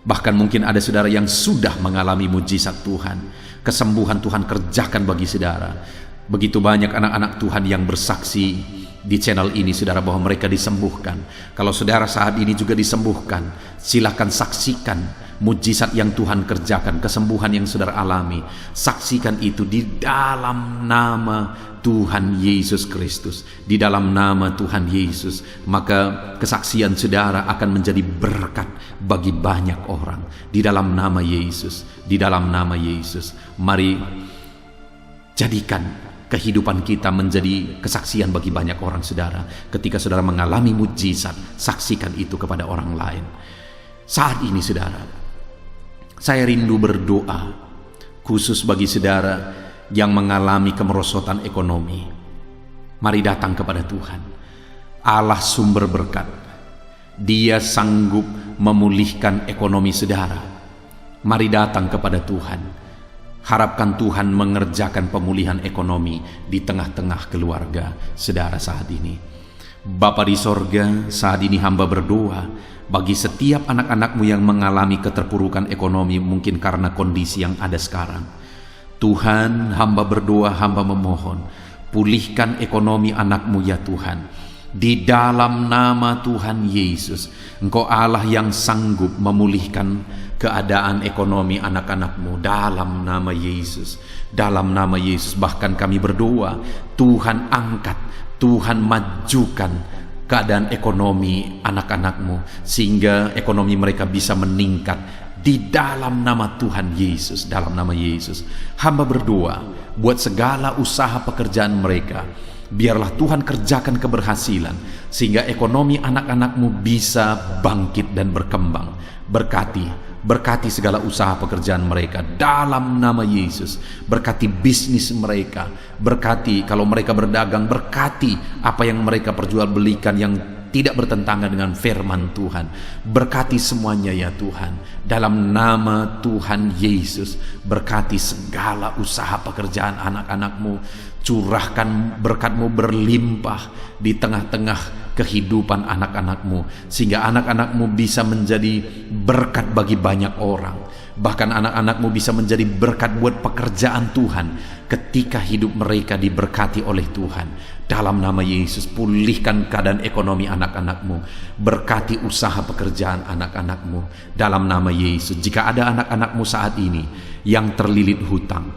Bahkan mungkin ada saudara yang sudah mengalami mujizat Tuhan. Kesembuhan Tuhan kerjakan bagi saudara. Begitu banyak anak-anak Tuhan yang bersaksi di channel ini, saudara, bahwa mereka disembuhkan. Kalau saudara saat ini juga disembuhkan, silakan saksikan mujizat yang Tuhan kerjakan, kesembuhan yang saudara alami. Saksikan itu di dalam nama Tuhan Yesus Kristus. Di dalam nama Tuhan Yesus, maka kesaksian saudara akan menjadi berkat bagi banyak orang. Di dalam nama Yesus, di dalam nama Yesus. Mari jadikan kehidupan kita menjadi kesaksian bagi banyak orang, saudara. Ketika saudara mengalami mujizat, saksikan itu kepada orang lain. Saat ini, saudara, saya rindu berdoa khusus bagi saudara yang mengalami kemerosotan ekonomi. Mari datang kepada Tuhan, Allah sumber berkat. Dia sanggup memulihkan ekonomi saudara. Mari datang kepada Tuhan. Harapkan Tuhan mengerjakan pemulihan ekonomi di tengah-tengah keluarga saudara saat ini. Bapa di sorga, saat ini hamba berdoa bagi setiap anak-anak-Mu yang mengalami keterpurukan ekonomi, mungkin karena kondisi yang ada sekarang. Tuhan, hamba berdoa, hamba memohon, pulihkan ekonomi anak-Mu ya Tuhan. Di dalam nama Tuhan Yesus, Engkau Allah yang sanggup memulihkan keadaan ekonomi anak-anak-Mu dalam nama Yesus. Dalam nama Yesus, bahkan kami berdoa, Tuhan angkat, Tuhan majukan keadaan ekonomi anak-anak-Mu, sehingga ekonomi mereka bisa meningkat di dalam nama Tuhan Yesus. Dalam nama Yesus, hamba berdoa buat segala usaha pekerjaan mereka. Biarlah Tuhan kerjakan keberhasilan, sehingga ekonomi anak-anak-Mu bisa bangkit dan berkembang. Berkati segala usaha pekerjaan mereka dalam nama Yesus. Berkati bisnis mereka, berkati kalau mereka berdagang, berkati apa yang mereka perjualbelikan yang tidak bertentangan dengan firman Tuhan. Berkati semuanya ya Tuhan, dalam nama Tuhan Yesus. Berkati segala usaha pekerjaan anak-anak-Mu. Curahkan berkat-Mu berlimpah di tengah-tengah kehidupan anak-anak-Mu, sehingga anak-anak-Mu bisa menjadi berkat bagi banyak orang. Bahkan anak-anak-Mu bisa menjadi berkat buat pekerjaan Tuhan ketika hidup mereka diberkati oleh Tuhan. Dalam nama Yesus, pulihkan keadaan ekonomi anak-anak-Mu. Berkati usaha pekerjaan anak-anak-Mu dalam nama Yesus. Jika ada anak-anak-Mu saat ini yang terlilit hutang,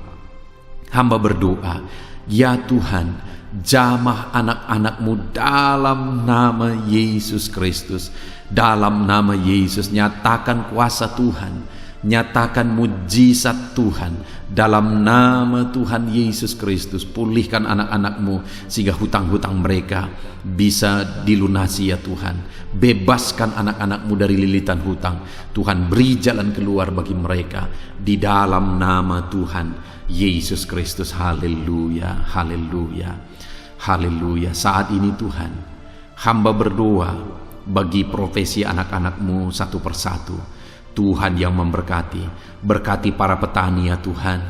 hamba berdoa, ya Tuhan, jamah anak-anak-Mu dalam nama Yesus Kristus. Dalam nama Yesus, nyatakan kuasa Tuhan, nyatakan mujizat Tuhan. Dalam nama Tuhan Yesus Kristus, pulihkan anak-anak-Mu sehingga hutang-hutang mereka bisa dilunasi ya Tuhan. Bebaskan anak-anak-Mu dari lilitan hutang. Tuhan, beri jalan keluar bagi mereka di dalam nama Tuhan Yesus Kristus. Haleluya, haleluya, haleluya. Saat ini Tuhan, hamba berdoa bagi profesi anak-anak-Mu satu persatu. Tuhan yang memberkati. Berkati para petani ya Tuhan.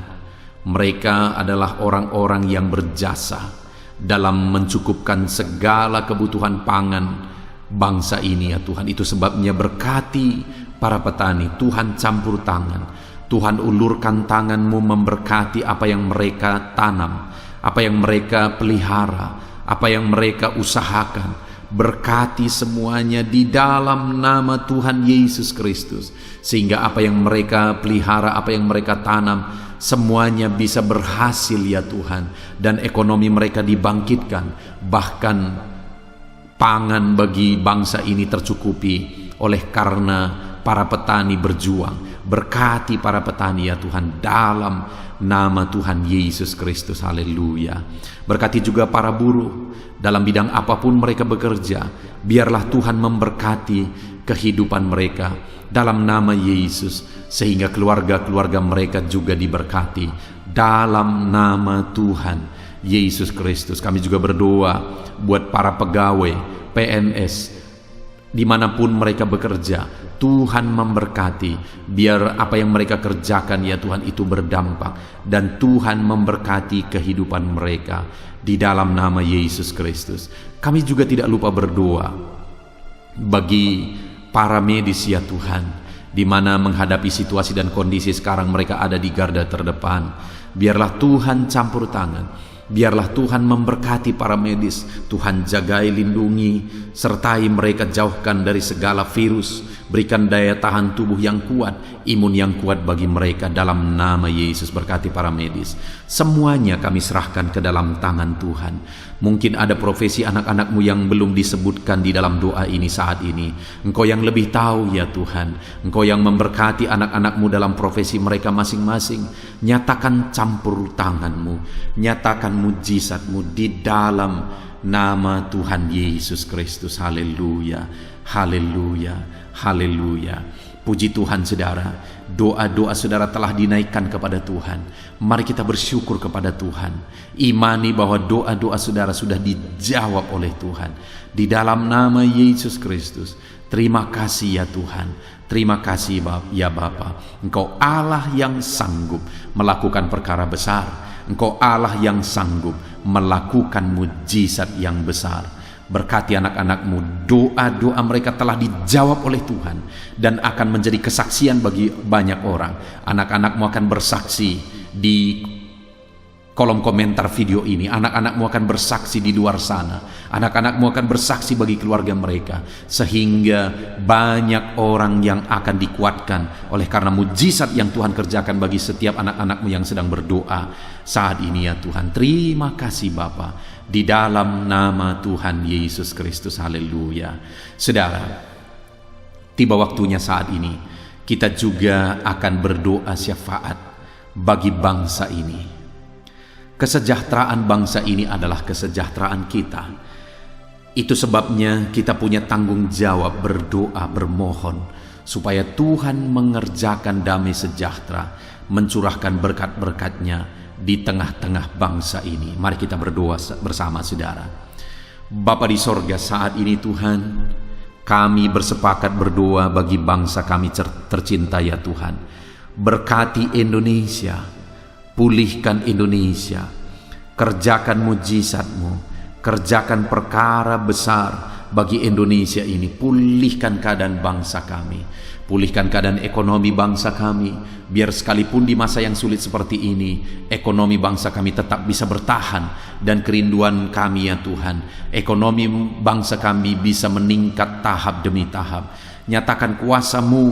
Mereka adalah orang-orang yang berjasa dalam mencukupkan segala kebutuhan pangan bangsa ini ya Tuhan. Itu sebabnya berkati para petani. Tuhan campur tangan, Tuhan ulurkan tangan-Mu memberkati apa yang mereka tanam, apa yang mereka pelihara, apa yang mereka usahakan. Berkati semuanya di dalam nama Tuhan Yesus Kristus, sehingga apa yang mereka pelihara, apa yang mereka tanam, semuanya bisa berhasil ya Tuhan, dan ekonomi mereka dibangkitkan. Bahkan pangan bagi bangsa ini tercukupi oleh karena para petani berjuang. Berkati para petani ya Tuhan dalam nama Tuhan Yesus Kristus. Haleluya. Berkati juga para buruh dalam bidang apapun mereka bekerja. Biarlah Tuhan memberkati kehidupan mereka dalam nama Yesus, sehingga keluarga-keluarga mereka juga diberkati dalam nama Tuhan Yesus Kristus. Kami juga berdoa buat para pegawai PNS dimanapun mereka bekerja. Tuhan memberkati, biar apa yang mereka kerjakan ya Tuhan itu berdampak, dan Tuhan memberkati kehidupan mereka di dalam nama Yesus Kristus. Kami juga tidak lupa berdoa bagi para medis ya Tuhan, di mana menghadapi situasi dan kondisi sekarang mereka ada di garda terdepan. Biarlah Tuhan campur tangan. Biarlah Tuhan memberkati para medis. Tuhan jagai, lindungi, sertai mereka, jauhkan dari segala virus. Berikan daya tahan tubuh yang kuat, imun yang kuat bagi mereka dalam nama Yesus. Berkati para medis. Semuanya kami serahkan ke dalam tangan Tuhan. Mungkin ada profesi anak-anak-Mu yang belum disebutkan di dalam doa ini saat ini. Engkau yang lebih tahu ya Tuhan. Engkau yang memberkati anak-anak-Mu dalam profesi mereka masing-masing. Nyatakan campur tangan-Mu, nyatakan mujizat-Mu di dalam nama Tuhan Yesus Kristus. Haleluya, haleluya, haleluya. Puji Tuhan saudara, doa-doa saudara telah dinaikkan kepada Tuhan. Mari kita bersyukur kepada Tuhan. Imani bahwa doa-doa saudara sudah dijawab oleh Tuhan. Di dalam nama Yesus Kristus. Terima kasih ya Tuhan. Terima kasih ya Bapa. Engkau Allah yang sanggup melakukan perkara besar. Engkau Allah yang sanggup melakukan mujizat yang besar. Berkati anak-anak-Mu, doa-doa mereka telah dijawab oleh Tuhan dan akan menjadi kesaksian bagi banyak orang. Anak-anak-Mu akan bersaksi di kolom komentar video ini. Anak-anakmu akan bersaksi di luar sana. Anak-anakmu akan bersaksi bagi keluarga mereka. Sehingga banyak orang yang akan dikuatkan oleh karena mujizat yang Tuhan kerjakan bagi setiap anak-anakmu yang sedang berdoa saat ini ya Tuhan. Terima kasih Bapa, di dalam nama Tuhan Yesus Kristus. Haleluya. Saudara, tiba waktunya saat ini kita juga akan berdoa syafaat bagi bangsa ini. Kesejahteraan bangsa ini adalah kesejahteraan kita. Itu sebabnya kita punya tanggung jawab berdoa, bermohon supaya Tuhan mengerjakan damai sejahtera, mencurahkan berkat-berkat-Nya di tengah-tengah bangsa ini. Mari kita berdoa bersama saudara. Bapa di sorga, saat ini Tuhan, kami bersepakat berdoa bagi bangsa kami tercinta ya Tuhan. Berkati Indonesia, pulihkan Indonesia, kerjakan mujizat-Mu, kerjakan perkara besar bagi Indonesia ini. Pulihkan keadaan bangsa kami, pulihkan keadaan ekonomi bangsa kami, biar sekalipun di masa yang sulit seperti ini, ekonomi bangsa kami tetap bisa bertahan. Dan kerinduan kami ya Tuhan, ekonomi bangsa kami bisa meningkat tahap demi tahap. Nyatakan kuasa-Mu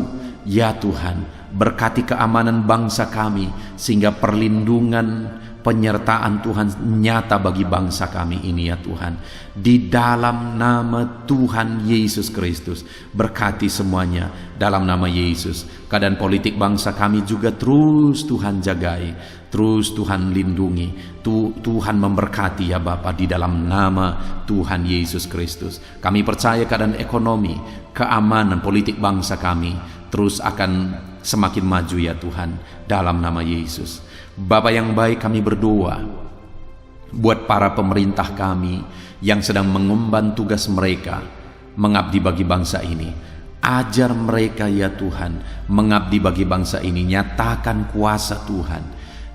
ya Tuhan, berkati keamanan bangsa kami, sehingga perlindungan, penyertaan Tuhan nyata bagi bangsa kami ini ya Tuhan. Di dalam nama Tuhan Yesus Kristus, berkati semuanya dalam nama Yesus. Keadaan politik bangsa kami juga terus Tuhan jagai, terus Tuhan lindungi, Tuhan memberkati ya Bapa, di dalam nama Tuhan Yesus Kristus. Kami percaya keadaan ekonomi, keamanan politik bangsa kami terus akan semakin maju ya Tuhan, dalam nama Yesus. Bapa yang baik, kami berdoa buat para pemerintah kami yang sedang mengemban tugas mereka mengabdi bagi bangsa ini. Ajar mereka ya Tuhan mengabdi bagi bangsa ini. Nyatakan kuasa Tuhan,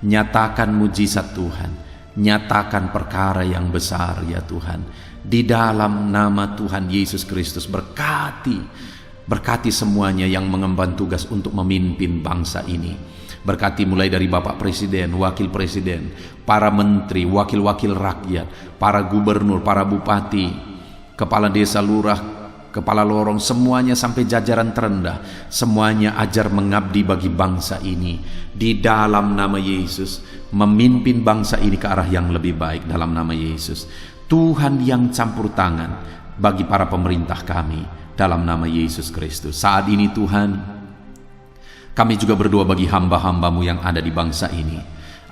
nyatakan mujizat Tuhan, nyatakan perkara yang besar ya Tuhan. Di dalam nama Tuhan Yesus Kristus, berkati semuanya yang mengemban tugas untuk memimpin bangsa ini. Berkati mulai dari Bapak Presiden, Wakil Presiden, para menteri, wakil-wakil rakyat, para gubernur, para bupati, kepala desa, lurah, kepala lorong, semuanya sampai jajaran terendah. Semuanya ajar mengabdi bagi bangsa ini. Di dalam nama Yesus, memimpin bangsa ini ke arah yang lebih baik dalam nama Yesus. Tuhan yang campur tangan bagi para pemerintah kami dalam nama Yesus Kristus. Saat ini Tuhan, kami juga berdoa bagi hamba-hamba-Mu yang ada di bangsa ini.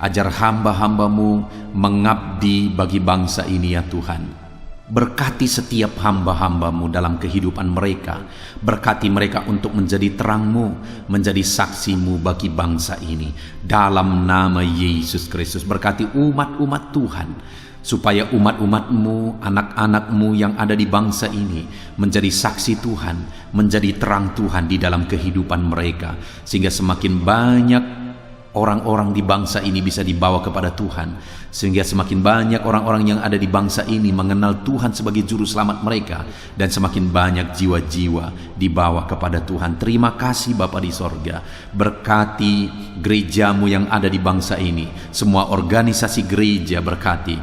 Ajar hamba-hamba-Mu mengabdi bagi bangsa ini ya Tuhan. Berkati setiap hamba-hamba-Mu dalam kehidupan mereka. Berkati mereka untuk menjadi terang-Mu, menjadi saksi-Mu bagi bangsa ini. Dalam nama Yesus Kristus, berkati umat-umat Tuhan, supaya umat-umat-Mu, anak-anak-Mu yang ada di bangsa ini menjadi saksi Tuhan, menjadi terang Tuhan di dalam kehidupan mereka, sehingga semakin banyak orang-orang di bangsa ini bisa dibawa kepada Tuhan, sehingga semakin banyak orang-orang yang ada di bangsa ini mengenal Tuhan sebagai juru selamat mereka, dan semakin banyak jiwa-jiwa dibawa kepada Tuhan. Terima kasih Bapa di sorga. Berkati gereja-Mu yang ada di bangsa ini, semua organisasi gereja berkati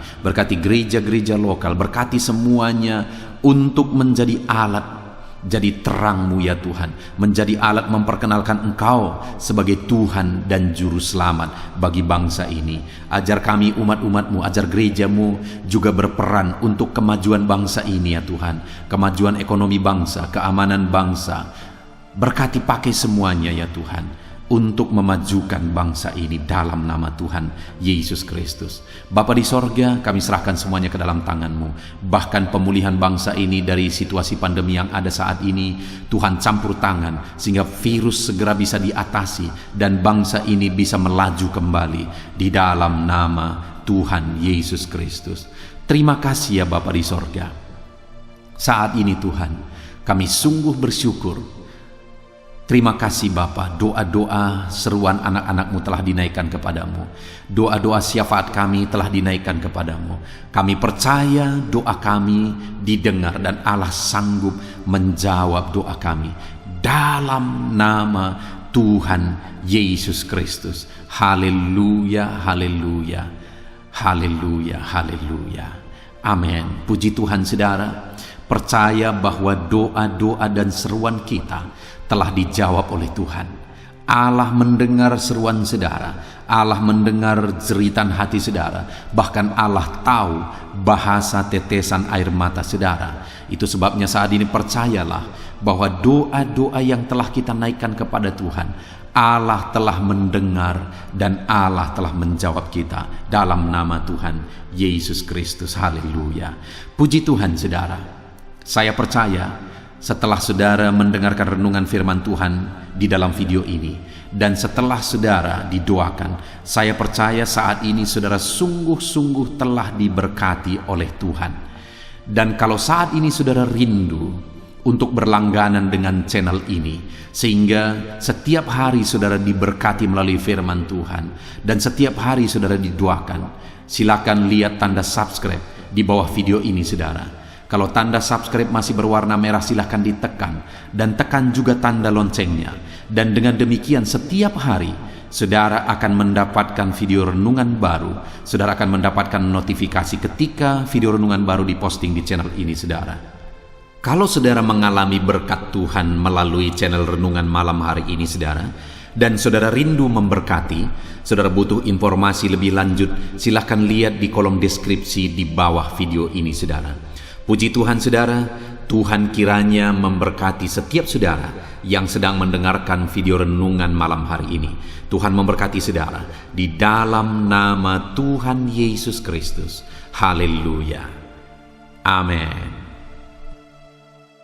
gereja-gereja lokal, berkati semuanya untuk menjadi alat, jadi terang-Mu ya Tuhan, menjadi alat memperkenalkan Engkau sebagai Tuhan dan Juru Selamat bagi bangsa ini. Ajar kami umat-umat-Mu, ajar gereja-Mu juga berperan untuk kemajuan bangsa ini ya Tuhan, kemajuan ekonomi bangsa, keamanan bangsa. Berkati pakai semuanya ya Tuhan untuk memajukan bangsa ini dalam nama Tuhan Yesus Kristus. Bapa di sorga, kami serahkan semuanya ke dalam tangan-Mu. Bahkan pemulihan bangsa ini dari situasi pandemi yang ada saat ini, Tuhan campur tangan sehingga virus segera bisa diatasi dan bangsa ini bisa melaju kembali di dalam nama Tuhan Yesus Kristus. Terima kasih ya Bapa di sorga. Saat ini Tuhan, kami sungguh bersyukur. Terima kasih Bapa, doa-doa seruan anak-anak-Mu telah dinaikkan kepadamu. Doa-doa syafaat kami telah dinaikkan kepadamu. Kami percaya doa kami didengar dan Allah sanggup menjawab doa kami. Dalam nama Tuhan Yesus Kristus. Haleluya, haleluya. Haleluya, haleluya. Amin. Puji Tuhan saudara. Percaya bahwa doa-doa dan seruan kita telah dijawab oleh Tuhan. Allah mendengar seruan saudara, Allah mendengar jeritan hati saudara, bahkan Allah tahu bahasa tetesan air mata saudara. Itu sebabnya saat ini percayalah bahwa doa-doa yang telah kita naikkan kepada Tuhan, Allah telah mendengar dan Allah telah menjawab kita dalam nama Tuhan Yesus Kristus. Haleluya. Puji Tuhan saudara. Saya percaya setelah saudara mendengarkan renungan firman Tuhan di dalam video ini, dan setelah saudara didoakan, saya percaya saat ini saudara sungguh-sungguh telah diberkati oleh Tuhan. Dan kalau saat ini saudara rindu untuk berlangganan dengan channel ini, sehingga setiap hari saudara diberkati melalui firman Tuhan, dan setiap hari saudara didoakan, silakan lihat tanda subscribe di bawah video ini saudara. Kalau tanda subscribe masih berwarna merah, silahkan ditekan, dan tekan juga tanda loncengnya. Dan dengan demikian setiap hari saudara akan mendapatkan video renungan baru. Saudara akan mendapatkan notifikasi ketika video renungan baru diposting di channel ini saudara. Kalau saudara mengalami berkat Tuhan melalui channel renungan malam hari ini saudara, dan saudara rindu memberkati, saudara butuh informasi lebih lanjut, silahkan lihat di kolom deskripsi di bawah video ini saudara. Puji Tuhan saudara, Tuhan kiranya memberkati setiap saudara yang sedang mendengarkan video renungan malam hari ini. Tuhan memberkati saudara di dalam nama Tuhan Yesus Kristus. Haleluya. Amin.